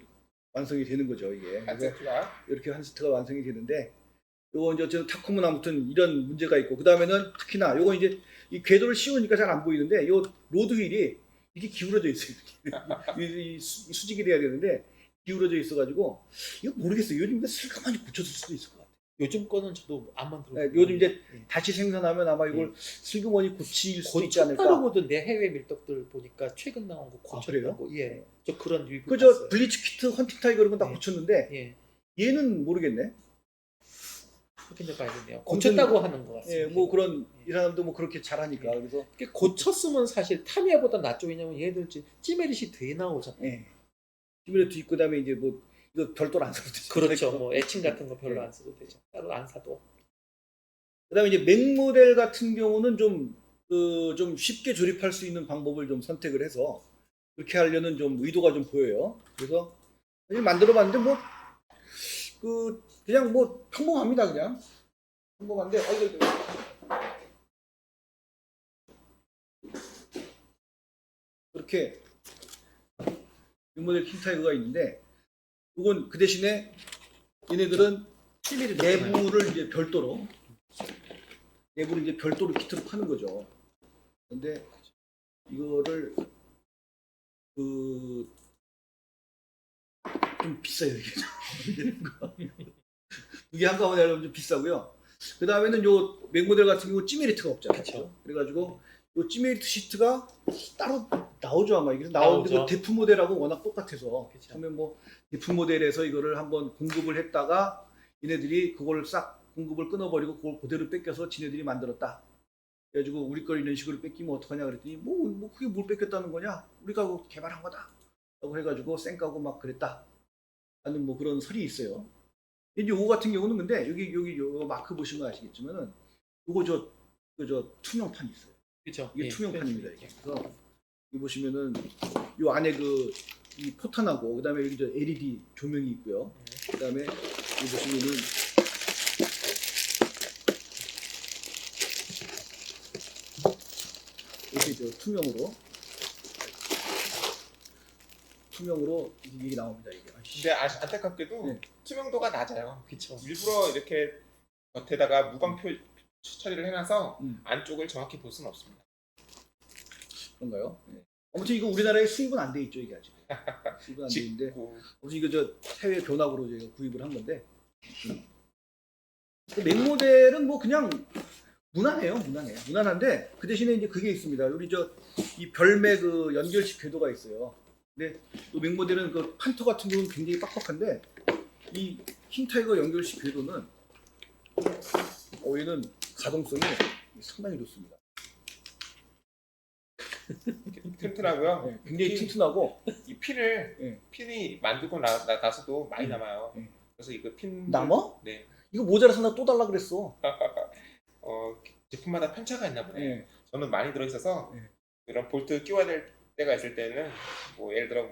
완성이 되는 거죠. 이게 한 세트가 이렇게 한 세트가 완성이 되는데 요거 이제 어쨌든 탁구는 아무튼 이런 문제가 있고 그 다음에는 특히나 요거 이제 이 궤도를 씌우니까 잘 안 보이는데 요 로드 휠이 이렇게 기울어져 있어요. 이 수직이 돼야 되는데 기울어져 있어가지고 이거 모르겠어요. 요즘 이거 슬그머니 고쳐줄 수도 있을 것 같아요. 요즘 거는 저도 안 만들었어요. 네, 요즘 이제 다시 생산하면 아마 이걸 슬그머니 고칠 수도 있지 않을까. 고쳤다고 보던데 해외 밀떡들 보니까 최근 나온 거 그래요? 고쳤다고. 예, 저 그런 리뷰 그저 봤어요. 블리츠 키트, 헌팅 타이거 이런 건 다 네. 고쳤는데 예, 얘는 모르겠네. 확인해 봐야겠네요. 고쳤다고 하는 것 같습니다. 예, 뭐 그런 이 사람도 뭐 그렇게 잘하니까 그래서 이게 고쳤으면 사실 타미야보다 낫죠. 왜냐면 얘들 찌메릿이 되게 나오잖아요. 예. 시뮬레이터 있고 그다음에 이제 뭐 이거 별도로 안 사도 되죠. 그렇죠. 뭐 애칭 같은 거 별로 네. 안 써도 되죠. 따로 안 사도. 그다음에 이제 맥 모델 같은 경우는 좀 쉽게 조립할 수 있는 방법을 좀 선택을 해서 그렇게 하려는 좀 의도가 좀 보여요. 그래서 사실 만들어봤는데 뭐 그냥 뭐 평범합니다. 그냥 평범한데 이거 그렇게 맥 모델 킹타이거가 있는데 이건 그 대신에 얘네들은 내부를 이제 별도로 키트로 파는 거죠. 근데 이거를 좀 비싸요 이게. 이게 한꺼번에 하려면 좀 비싸고요. 그 다음에는 요 맥모델 같은 경우 찌메리트가 없잖아요. 그쵸. 그래가지고 요 찌메리트 시트가 따로 나오죠 아마. 이게 나오는데 나오죠. 그 대프 모델하고 워낙 똑같아서 그쵸. 처음에 뭐 대프 모델에서 이거를 한번 공급을 했다가 얘네들이 그걸 싹 공급을 끊어버리고 그걸 그대로 뺏겨서 지네들이 만들었다. 그래가지고 우리 걸 이런 식으로 뺏기면 어떡하냐 그랬더니 뭐 그게 뭘 뺏겼다는 거냐? 우리가 그거 개발한 거다. 라고 해가지고 쌩까고 막 그랬다. 하는 뭐 그런 설이 있어요. 이제 요거 같은 경우는 근데 여기 요 마크 보시면 아시겠지만은 요거 저 투명판이 있어요. 그렇죠. 이게 투명판입니다. 이게. 그래서 여기 보시면은 요 안에 이 포탄하고 그다음에 여기 저 LED 조명이 있고요. 그다음에 여기 보시면은 이렇게 저 투명으로 이게 나옵니다. 이게. 근데 안타깝게도 네. 투명도가 낮아요. 그렇죠. 일부러 이렇게 겉에다가 무광표 처리를 해놔서 음. 안쪽을 정확히 볼 수는 없습니다. 그런가요? 네. 아무튼 이거 우리나라에 수입은 안 돼 있죠 이게 아직. 수입은 안 돼 있는데. 짓고 아무튼 이거 저 해외 변압으로 저희가 구입을 한 건데. 맥 모델은 뭐 그냥 무난해요, 무난한데 그 대신에 이제 그게 있습니다. 우리 이 별매 그 연결식 궤도가 있어요. 근데 또 맥 모델은 그 판터 같은 경우는 굉장히 빡빡한데 이 킹타이거 연결식 궤도는 얘는 가동성이 상당히 좋습니다. 튼튼하고요. 네, 굉장히 튼튼하고 이 핀을 네. 핀이 만들고 나서도 많이 남아요. 네. 그래서 이거 핀 남아? 네. 이거 모자라서 나 또 달라 그랬어. 제품마다 편차가 있나 보네요. 네. 저는 많이 들어있어서 네. 이런 볼트 끼워야 될 때가 있을 때는 뭐 예를 들어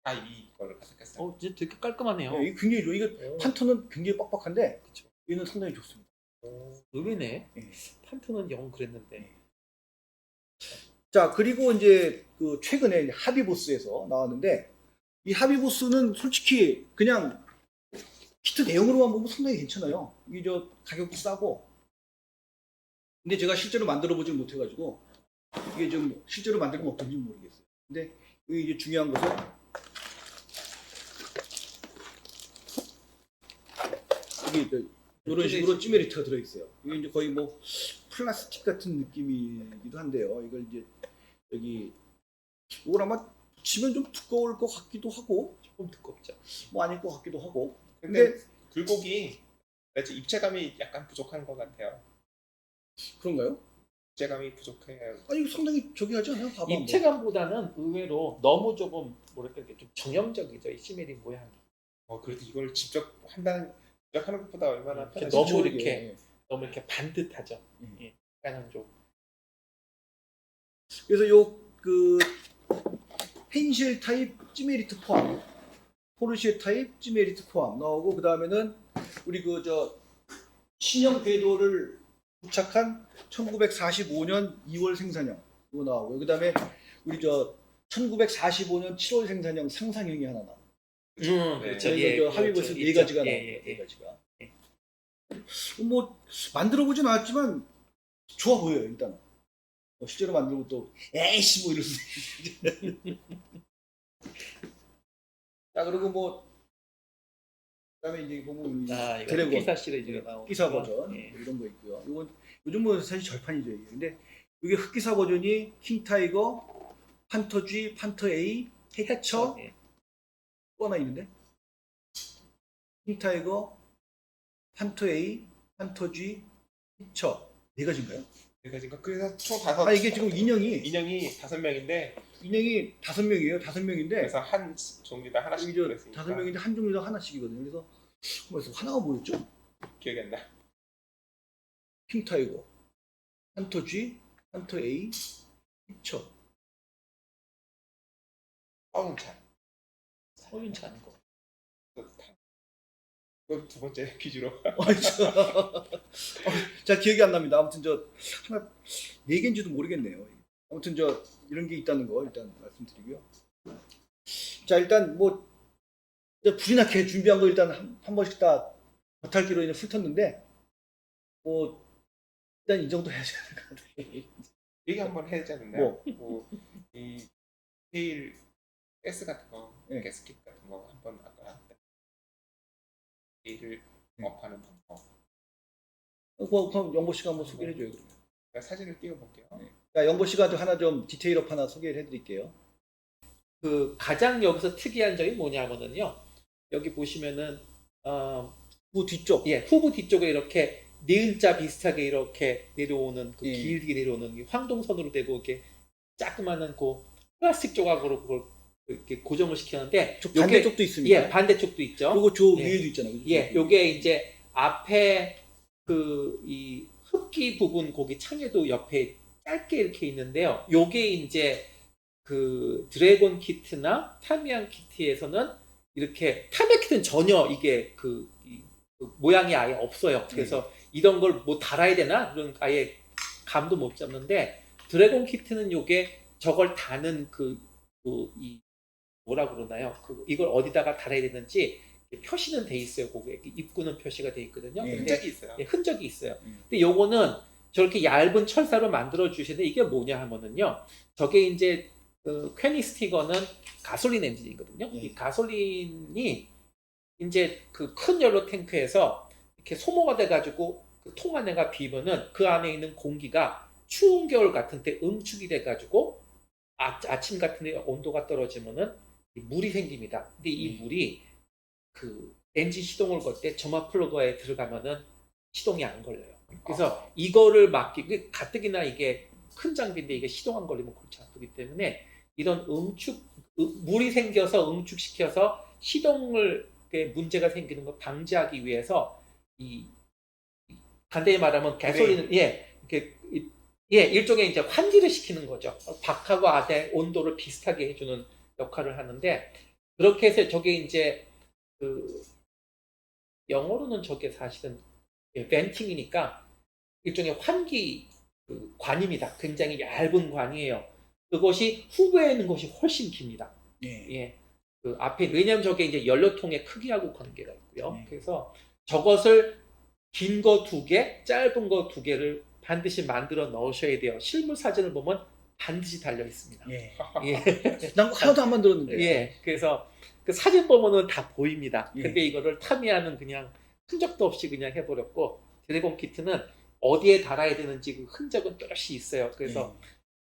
다 이거를 가져갔어요. 이제 되게 깔끔하네요. 네, 이거 굉장히 좋아. 이거 판터는 굉장히 빡빡한데 얘는 상당히 좋습니다. 의외네. 네. 판트는 영 그랬는데. 자, 그리고 이제 그 최근에 하비보스에서 나왔는데 이 하비보스는 솔직히 그냥 키트 내용으로만 보면 상당히 괜찮아요. 이게 저 가격도 싸고. 근데 제가 실제로 만들어 보질 못해가지고 이게 좀 실제로 만들면 어떤지 모르겠어요. 근데 이게 중요한 것은 이게 이런 식으로 찌메리트가 들어있어요. 이게 이제 거의 뭐 플라스틱 같은 느낌이기도 한데요. 이걸 이제 여기 이걸 아마 붙이면 좀 두꺼울 것 같기도 하고 조금 두껍죠. 뭐 아닐 것 같기도 하고. 근데 굴곡이 입체감이 약간 부족한 것 같아요. 그런가요? 입체감이 부족해요. 아니 이거 상당히 저기 하지 않아요? 봐봐. 입체감보다는 의외로 너무 조금 뭐랄까 이렇게 좀 정형적이죠. 이 시메리 모양이. 그래도 이걸 직접 하는 것보다 얼마나 이렇게 편하지? 너무 그렇죠, 이렇게 이게. 너무 이렇게 반듯하죠. 음. 예. 약간은 좀 그래서 요 그 펜실 타입 찌메리트 포함, 포르쉐 타입 찌메리트 포함 나오고 그 다음에는 우리 그 저 신형 궤도를 부착한 1945년 2월 생산형 이거 나오고 그 다음에 우리 저 1945년 7월 생산형 상상형이 하나 나오고 네. 그렇죠. 저희 예, 저 하비버스 그렇죠. 네 있죠. 가지가 예, 나오고 예, 네 예. 가지가 뭐 만들어 보진 않았지만 좋아 보여요 일단. 실제로 만들고 또 에이씨 뭐 이럴 수 자 그리고 뭐 그다음에 이제 보면 아, 이거 드래곤 기사 시리즈가 나오고 흑기사 버전 예. 이런 거 있고요. 이건 요즘 뭐 사실 절판이죠 이게. 근데 이게 흑기사 버전이 킹타이거, 판터 G, 판터 A, 해처 예. 또 하나 있는데 킹타이거, 판터 A, 판터 G, 해처 네 가지인가요? 그래서 총 5. 아 이게 지금 인형이 5명인데 5명이에요. 5명인데 그래서 한 종류당 하나씩 여기 저 들어있으니까 5명인데 한 종류당 하나씩이거든요. 그래서 하나가 뭐였죠? 기억이 안 나. 킹타이거, 판터 G, 판터 A, 해처 허운찬. 서윤치 않은 거. 그건 두 번째 퀴즈로. 자 기억이 안 납니다. 아무튼 저 하나 네 개인지도 모르겠네요. 아무튼 저 이런 게 있다는 거 일단 말씀드리고요. 자 일단 뭐 이제 불이 나게 준비한 거 일단 한 번씩 다 겉핥기로 이제 훑었는데 뭐 일단 이 정도 해야 될 것 같아요. 얘기 한번 해야 되지 않나요? 뭐? 이 테일 가스 같은 거, 네. 가스킷 같은 거 한번 아까 테일을 네. 업하는 방법. 그럼 영보 씨가 한번 소개해 줘요. 그러면. 제가 사진을 띄워볼게요. 네. 자 영보 씨가 좀 하나 좀 디테일업 하나 소개를 해드릴게요. 그 가장 여기서 특이한 점이 뭐냐면은요. 여기 보시면은 그 뒤쪽. 예, 후보 뒤쪽에 이렇게 니은자 비슷하게 이렇게 내려오는 그 예. 길게 내려오는 이 황동선으로 되고 이렇게 자그마한 그 플라스틱 조각으로 그걸 이렇게 고정을 시켰는데 저 반대쪽도 있습니다. 예, 반대쪽도 있죠. 그리고 저 예. 위에도 있잖아요. 그죠? 예, 요게 이제 앞에 그 이 흡기 부분 거기 창에도 옆에 짧게 이렇게 있는데요. 요게 이제 그 드래곤 키트나 타미양 키트에서는 이렇게 타미양 키트는 전혀 이게 그 모양이 아예 없어요. 그래서 이런 걸 뭐 달아야 되나 그런 아예 감도 못 잡는데 드래곤 키트는 요게 저걸 다는 이 뭐라 그러나요? 이걸 어디다가 달아야 되는지 표시는 돼 있어요. 거기에 입구는 표시가 돼 있거든요. 예. 근데 흔적이 있어요. 예, 흔적이 있어요. 근데 요거는 저렇게 얇은 철사로 만들어 주시는데 이게 뭐냐 하면은요. 저게 이제 퀘니 스티거는 가솔린 엔진이거든요. 예. 이 가솔린이 이제 그 큰 연료 탱크에서 이렇게 소모가 돼가지고 그 통 안에가 비면은 그 안에 있는 공기가 추운 겨울 같은 때 응축이 돼가지고 아침 같은 데 온도가 떨어지면은 물이 생깁니다. 근데 이 물이 그 엔진 시동을 걸 때 점화 플러그에 들어가면은 시동이 안 걸려요. 그래서 이거를 막기 가뜩이나 이게 큰 장비인데 이게 시동 안 걸리면 골치 아프기 때문에 이런 물이 생겨서 응축시켜서 시동을 문제가 생기는 걸 방지하기 위해서 간단히 말하면 가솔린은 이렇게 일종의 이제 환기를 시키는 거죠. 바깥과 안의 온도를 비슷하게 해주는 역할을 하는데 그렇게 해서 저게 이제 영어로는 저게 사실은 벤팅이니까 일종의 환기 그 관입니다. 굉장히 얇은 관이에요. 그것이 후배에 있는 것이 훨씬 깁니다. 예. 예. 그 앞에 왜냐하면 저게 이제 연료통의 크기하고 관계가 있고요. 네. 그래서 저것을 긴 거 2개, 짧은 거 2개를 반드시 만들어 넣으셔야 돼요. 실물 사진을 보면 반드시 달려 있습니다. 예. 예. 난 그거 하나도 안 만들었는데. 예. 그래서 그 사진 보면은 다 보입니다. 예. 근데 이거를 타미야는 그냥 흔적도 없이 그냥 해버렸고 드래곤 키트는 어디에 달아야 되는지 그 흔적은 뚜렷이 있어요. 그래서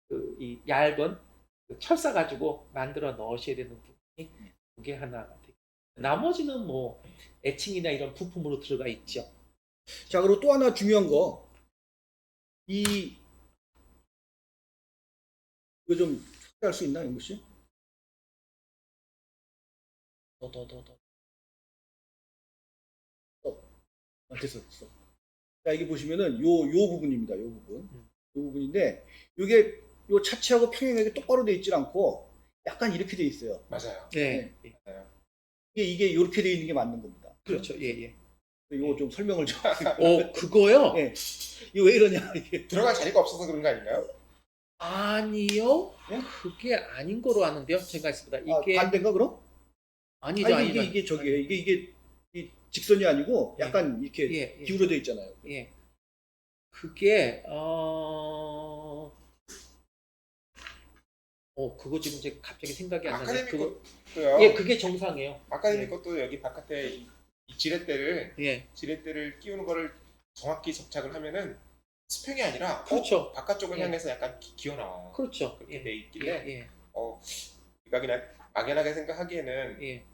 그 이 얇은 그 철사 가지고 만들어 넣으셔야 되는 부분이 그게 하나가 돼요. 나머지는 뭐 애칭이나 이런 부품으로 들어가 있죠. 자, 그리고 또 하나 중요한 거, 이거 좀 소개할 수 있나, 영구 씨? 됐어. 자, 이게 보시면은 요 부분입니다. 요 부분. 요 부분인데, 요게 요 차체하고 평행하게 똑바로 돼 있질 않고, 약간 이렇게 돼 있어요. 맞아요. 네. 맞아요. 이게 이렇게 돼 있는 게 맞는 겁니다. 그렇죠. 예, 예. 이거 좀 설명을 좀. 그거요? 예. 이거 왜 이러냐, 이게. 들어갈 자리가 없어서 그런 거 아닌가요? 아니요. 예? 그게 아닌 거로 아는데요. 제가 있습니다. 이게 반대인가, 그럼? 아니죠. 아니, 아니죠. 이게 저기예요. 이게 이 직선이 아니고, 예. 약간 이렇게 예, 예. 기울어져 있잖아요. 예. 그게 그거 지금 제가 갑자기 생각이 안 나네. 아카데미 그거 것도요. 예, 그게 정상이에요. 아카데미 예. 것도 여기 바깥에 이 지렛대를 예. 끼우는 거를 정확히 접착을 하면은 수평이 아니라 그렇죠. 바깥쪽을 예. 향해서 약간 기어 나와요. 그렇죠. 그렇게 예. 돼 있길래 예. 우리가 그냥 막연하게 생각하기에는 예.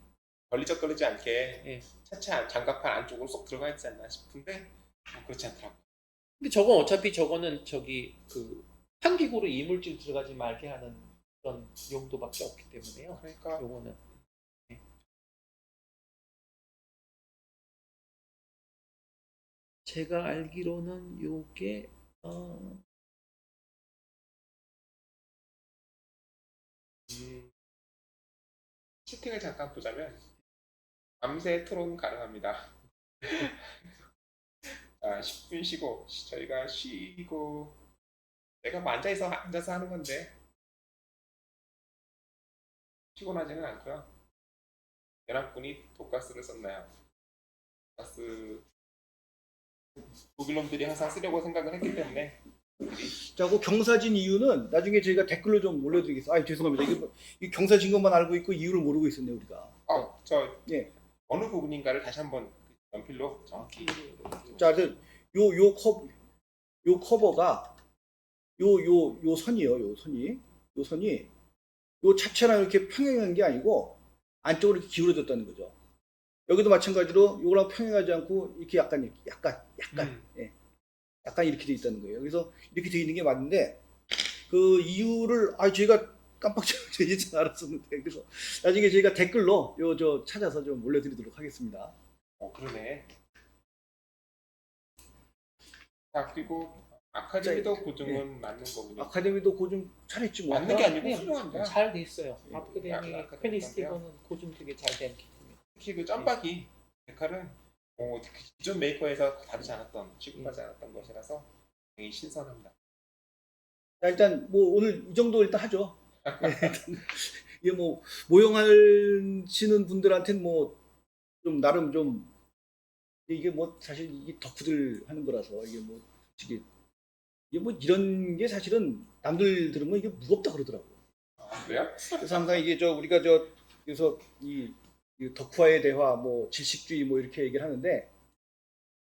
걸리적거리지 않게 예. 차체 장갑판 안쪽으로 쏙 들어가 있지 않나 싶은데 그렇지 않더라고요. 근데 저건 어차피 저거는 저기 그 한기구로 이물질 들어가지 말게 하는 그런 용도밖에 없기 때문에요. 그러니까 요거는 예. 제가 알기로는 요게 채팅을 잠깐 보자면 밤새 토론 가능합니다. 자, 10분 쉬고 저희가 쉬고 내가 뭐 앉아서 하는 건데 피곤하지는 않고요. 연합군이 독가스를 썼나요? 독가스 독일놈들이 항상 쓰려고 생각을 했기 때문에 자, 그 경사진 이유는 나중에 저희가 댓글로 좀 올려드리겠습니다. 아, 죄송합니다. 이 경사진 것만 알고 있고 이유를 모르고 있었네요, 우리가. 예. 어느 부분인가를 다시 한번 연필로 정확히 자, 그래서 요 커버가 요 선이요, 요 선이 요 차체랑 이렇게 평행한 게 아니고 안쪽으로 이렇게 기울어졌다는 거죠. 여기도 마찬가지로 요거랑 평행하지 않고 이렇게 약간 예, 약간 이렇게 돼 있다는 거예요. 그래서 이렇게 돼 있는 게 맞는데 그 이유를 저희가 깜빡 예전 알았었는데 그래서 나중에 저희가 댓글로 저 찾아서 좀 올려드리도록 하겠습니다. 그러네. 자, 그리고 아카데미도 고증은 맞는 거군요. 아카데미도 고증 잘했지 뭐. 맞는 게 아니고 네, 훌륭합니다. 잘 돼 있어요. 예, 아카데미 아카데미 페니스티버는 고증 되게 잘 된 키트입니다. 특히 그 점박이 데칼은 기존 메이커에서 다르지 않았던 취급하지 않았던 것이라서 굉장히 신선합니다. 자, 일단 뭐 오늘 이 정도 일단 하죠. 이게 뭐 모형하시는 분들한테는 뭐 좀 나름 좀 이게 뭐 사실 이게 덕후들 하는 거라서 이게 뭐 솔직히 이게 뭐 이런 게 사실은 남들 들으면 이게 무겁다 그러더라고요. 그래요? 그래서 항상 이게 우리가 그래서 이 덕후와의 대화 뭐 질식주의 뭐 이렇게 얘기를 하는데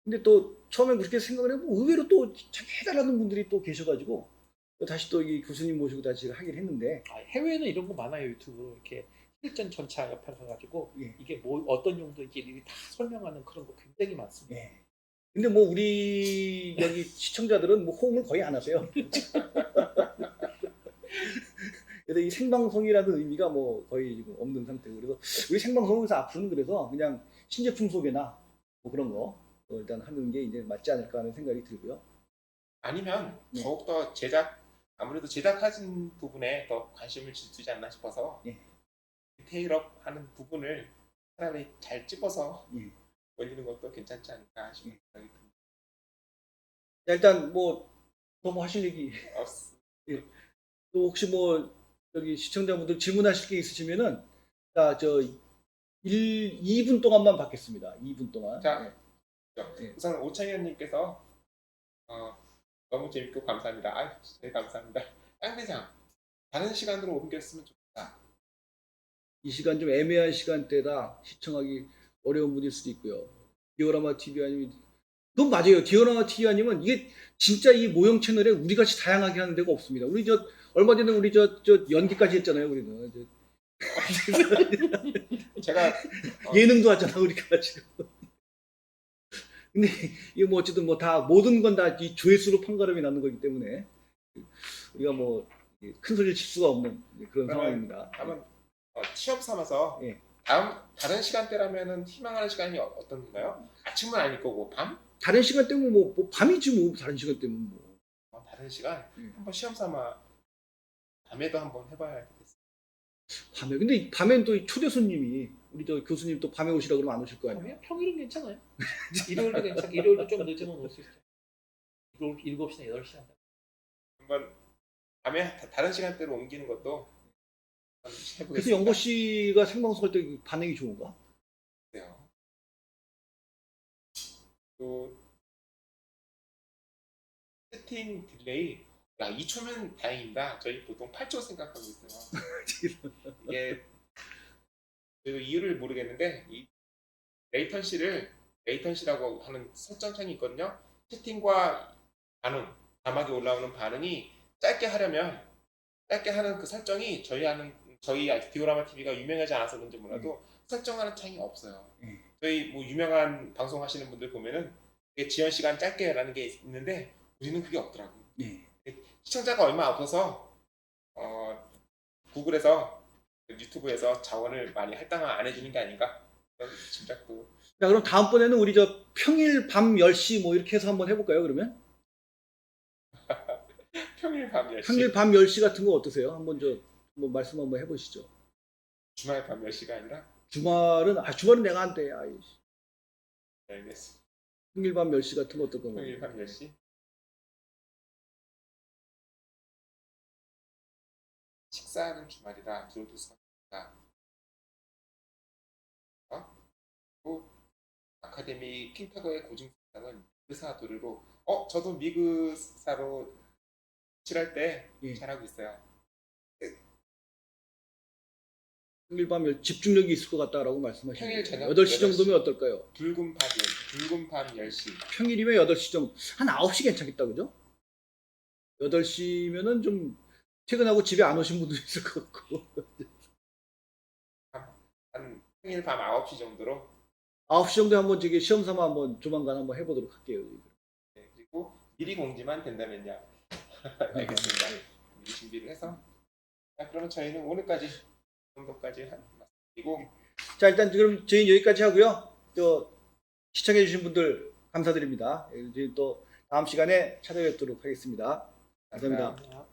근데 또 처음엔 그렇게 생각을 해보면 의외로 또 참 해달라는 분들이 또 계셔가지고 또 다시 또 이 교수님 모시고 다시 하긴 했는데 해외에는 이런 거 많아요. 유튜브로 이렇게 실전 전차 옆에 가가지고 예. 이게 뭐 어떤 용도인지 일일이 다 설명하는 그런 거 굉장히 많습니다. 예. 근데 뭐 우리 여기 시청자들은 뭐 호응을 거의 안 하세요. 그래서 이 생방송이라는 의미가 뭐 거의 지금 없는 상태고 그래서 우리 생방송에서 앞으로는 그래서 그냥 신제품 소개나 뭐 그런 거 일단 하는 게 이제 맞지 않을까 하는 생각이 들고요. 아니면 네. 더욱더 아무래도 제작하신 부분에 더 관심을 두지 않나 싶어서 예. 디테일업 하는 부분을 차라리 잘 찝어서 예. 올리는 것도 괜찮지 않을까 싶은 생각이 듭니다. 자, 일단 뭐 뭐 하실 얘기 없- 또 혹시 뭐 여기 시청자분들 질문하실 게 있으시면은 저 2분 동안만 받겠습니다. 2분 동안. 자, 네. 우선 오창현님께서 너무 재밌고 감사합니다. 아, 네, 감사합니다. 땅대장 다른 시간으로 옮겼으면 좋겠다. 이 시간 좀 애매한 시간대다 시청하기 어려운 분일 수도 있고요. 디오라마 TV 아니면 그건 맞아요. 디오라마 TV 아니면 이게 진짜 이 모형 채널에 우리 같이 다양하게 하는 데가 없습니다. 우리 얼마 전에 우리 저 연기까지 했잖아요. 우리는 제가 예능도 하잖아 우리가 지금. 근데 이게 뭐 어쨌든 뭐 다 모든 건 다 이 조회수로 판가름이 나는 거기 때문에 우리가 뭐 큰 소리를 칠 수가 없는 그런 상황입니다. 한번 시험 삼아서 예. 다른 시간대라면은 희망하는 시간이 어떤가요? 아침은 아닐 거고 밤? 다른 시간 때문에 뭐 밤이지 뭐 다른 시간 때문에 뭐. 다른 시간 예. 한번 시험 삼아 밤에도 한번 해봐야겠어요. 밤에 근데 밤엔 또 초대 손님이 우리 저 교수님 또 밤에 오시라 그러면 안 오실 거 아니에요? 평일은 괜찮아요. 일요일도 괜찮아. 일요일도 좀 늦으면 올 수 있어요. 7시나 8시나. 한번 밤에 다른 시간대로 옮기는 것도 한번 해보겠습니다. 그래서 영보 씨가 생방송할 때 반응이 좋은가? 같아요. 또 세팅 딜레이 2초면 다행입니다. 저희 보통 8초 생각하고 있어요. 이게 저도 이유를 모르겠는데 이 레이턴시라고 하는 설정창이 있거든요. 채팅과 반응, 자막이 올라오는 반응이 짧게 하는 그 설정이 저희 디오라마 TV가 유명하지 않아서 그런지 몰라도 설정하는 창이 없어요. 저희 뭐 유명한 방송하시는 분들 보면은 이게 지연 시간 짧게라는 게 있는데 우리는 그게 없더라고. 네. 시청자가 얼마 없어서 구글에서 유튜브에서 자원을 많이 할당을 안 해주는 게 아닌가 그런 짐작도. 자 그럼 다음번에는 우리 저 평일 밤 10시 뭐 이렇게 해서 한번 해볼까요 그러면? 평일 밤 10시 평일 밤 10시 같은 거 어떠세요? 한번 한번 말씀 한번 해보시죠. 주말 밤 10시가 아니라 주말은 내가 안 돼. 아이씨. 알겠습니다. 평일 밤 10시 같은 거 어떨까? 평일 밤 10시 식사하는 주말이라 들어도 상관없다. 또 아카데미 킹타거의 고증상은 미그사 도르로 저도 미그사로 칠할 때 예. 잘하고 있어요. 평일 밤 집중력이 있을 것 같다라고 말씀하시는 평일 저녁 8시 정도면 어떨까요? 붉은 밤 10시 평일이면 8시 정도. 한 9시 괜찮겠다 그죠? 8시면은 좀 퇴근하고 집에 안 오신 분도 있을 것 같고. 한 평일 밤 9시 정도로 9시 정도에 한번 저기 시험 삼아 한번 조만간 한번 해보도록 할게요. 네, 그리고 미리 공지만 된다면요. 알겠습니다. 미리 준비를 해서 자, 그러면 저희는 오늘까지 정도까지 마치고 자 일단 그럼 저희 여기까지 하고요. 시청해주신 분들 감사드립니다. 이제 또 다음 시간에 찾아뵙도록 하겠습니다. 감사합니다. 감사합니다.